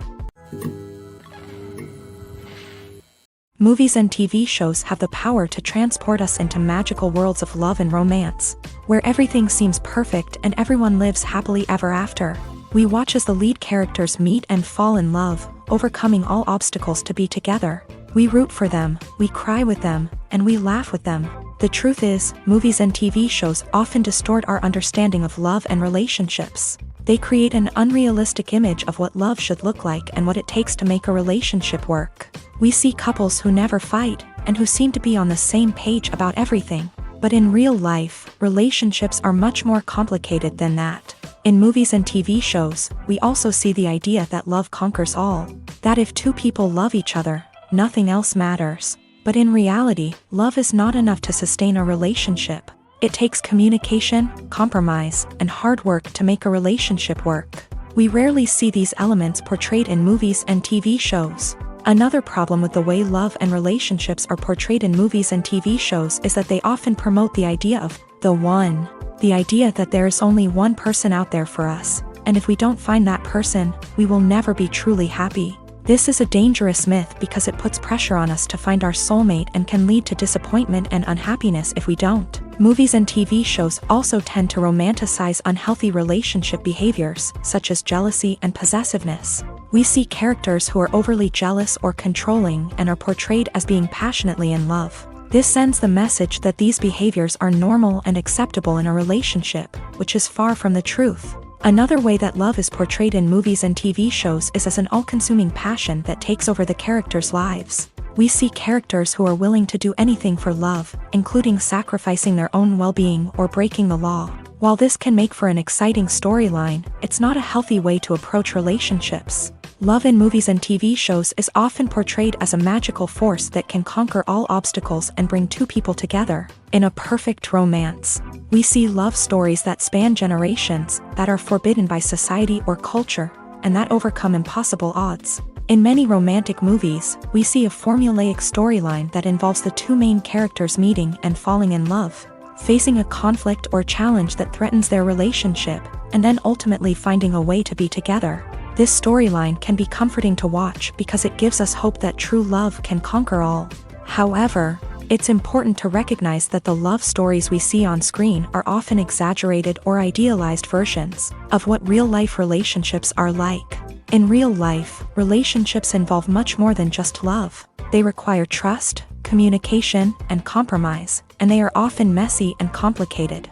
Movies and TV shows have the power to transport us into magical worlds of love and romance, where everything seems perfect and everyone lives happily ever after. We watch as the lead characters meet and fall in love, overcoming all obstacles to be together. We root for them, we cry with them, and we laugh with them. The truth is, movies and TV shows often distort our understanding of love and relationships. They create an unrealistic image of what love should look like and what it takes to make a relationship work. We see couples who never fight, and who seem to be on the same page about everything. But in real life, relationships are much more complicated than that. In movies and TV shows, we also see the idea that love conquers all. That if two people love each other, nothing else matters. But in reality, love is not enough to sustain a relationship. It takes communication, compromise, and hard work to make a relationship work. We rarely see these elements portrayed in movies and TV shows. Another problem with the way love and relationships are portrayed in movies and TV shows is that they often promote the idea of the one. The idea that there is only one person out there for us, and if we don't find that person, we will never be truly happy. This is a dangerous myth because it puts pressure on us to find our soulmate and can lead to disappointment and unhappiness if we don't. Movies and TV shows also tend to romanticize unhealthy relationship behaviors, such as jealousy and possessiveness. We see characters who are overly jealous or controlling and are portrayed as being passionately in love. This sends the message that these behaviors are normal and acceptable in a relationship, which is far from the truth. Another way that love is portrayed in movies and TV shows is as an all-consuming passion that takes over the characters' lives. We see characters who are willing to do anything for love, including sacrificing their own well-being or breaking the law. While this can make for an exciting storyline, it's not a healthy way to approach relationships. Love in movies and TV shows is often portrayed as a magical force that can conquer all obstacles and bring two people together in a perfect romance. We see love stories that span generations, that are forbidden by society or culture, and that overcome impossible odds. In many romantic movies, we see a formulaic storyline that involves the two main characters meeting and falling in love, facing a conflict or challenge that threatens their relationship, and then ultimately finding a way to be together. This storyline can be comforting to watch because it gives us hope that true love can conquer all. However, it's important to recognize that the love stories we see on screen are often exaggerated or idealized versions of what real-life relationships are like. In real life, relationships involve much more than just love. They require trust, communication, and compromise, and they are often messy and complicated.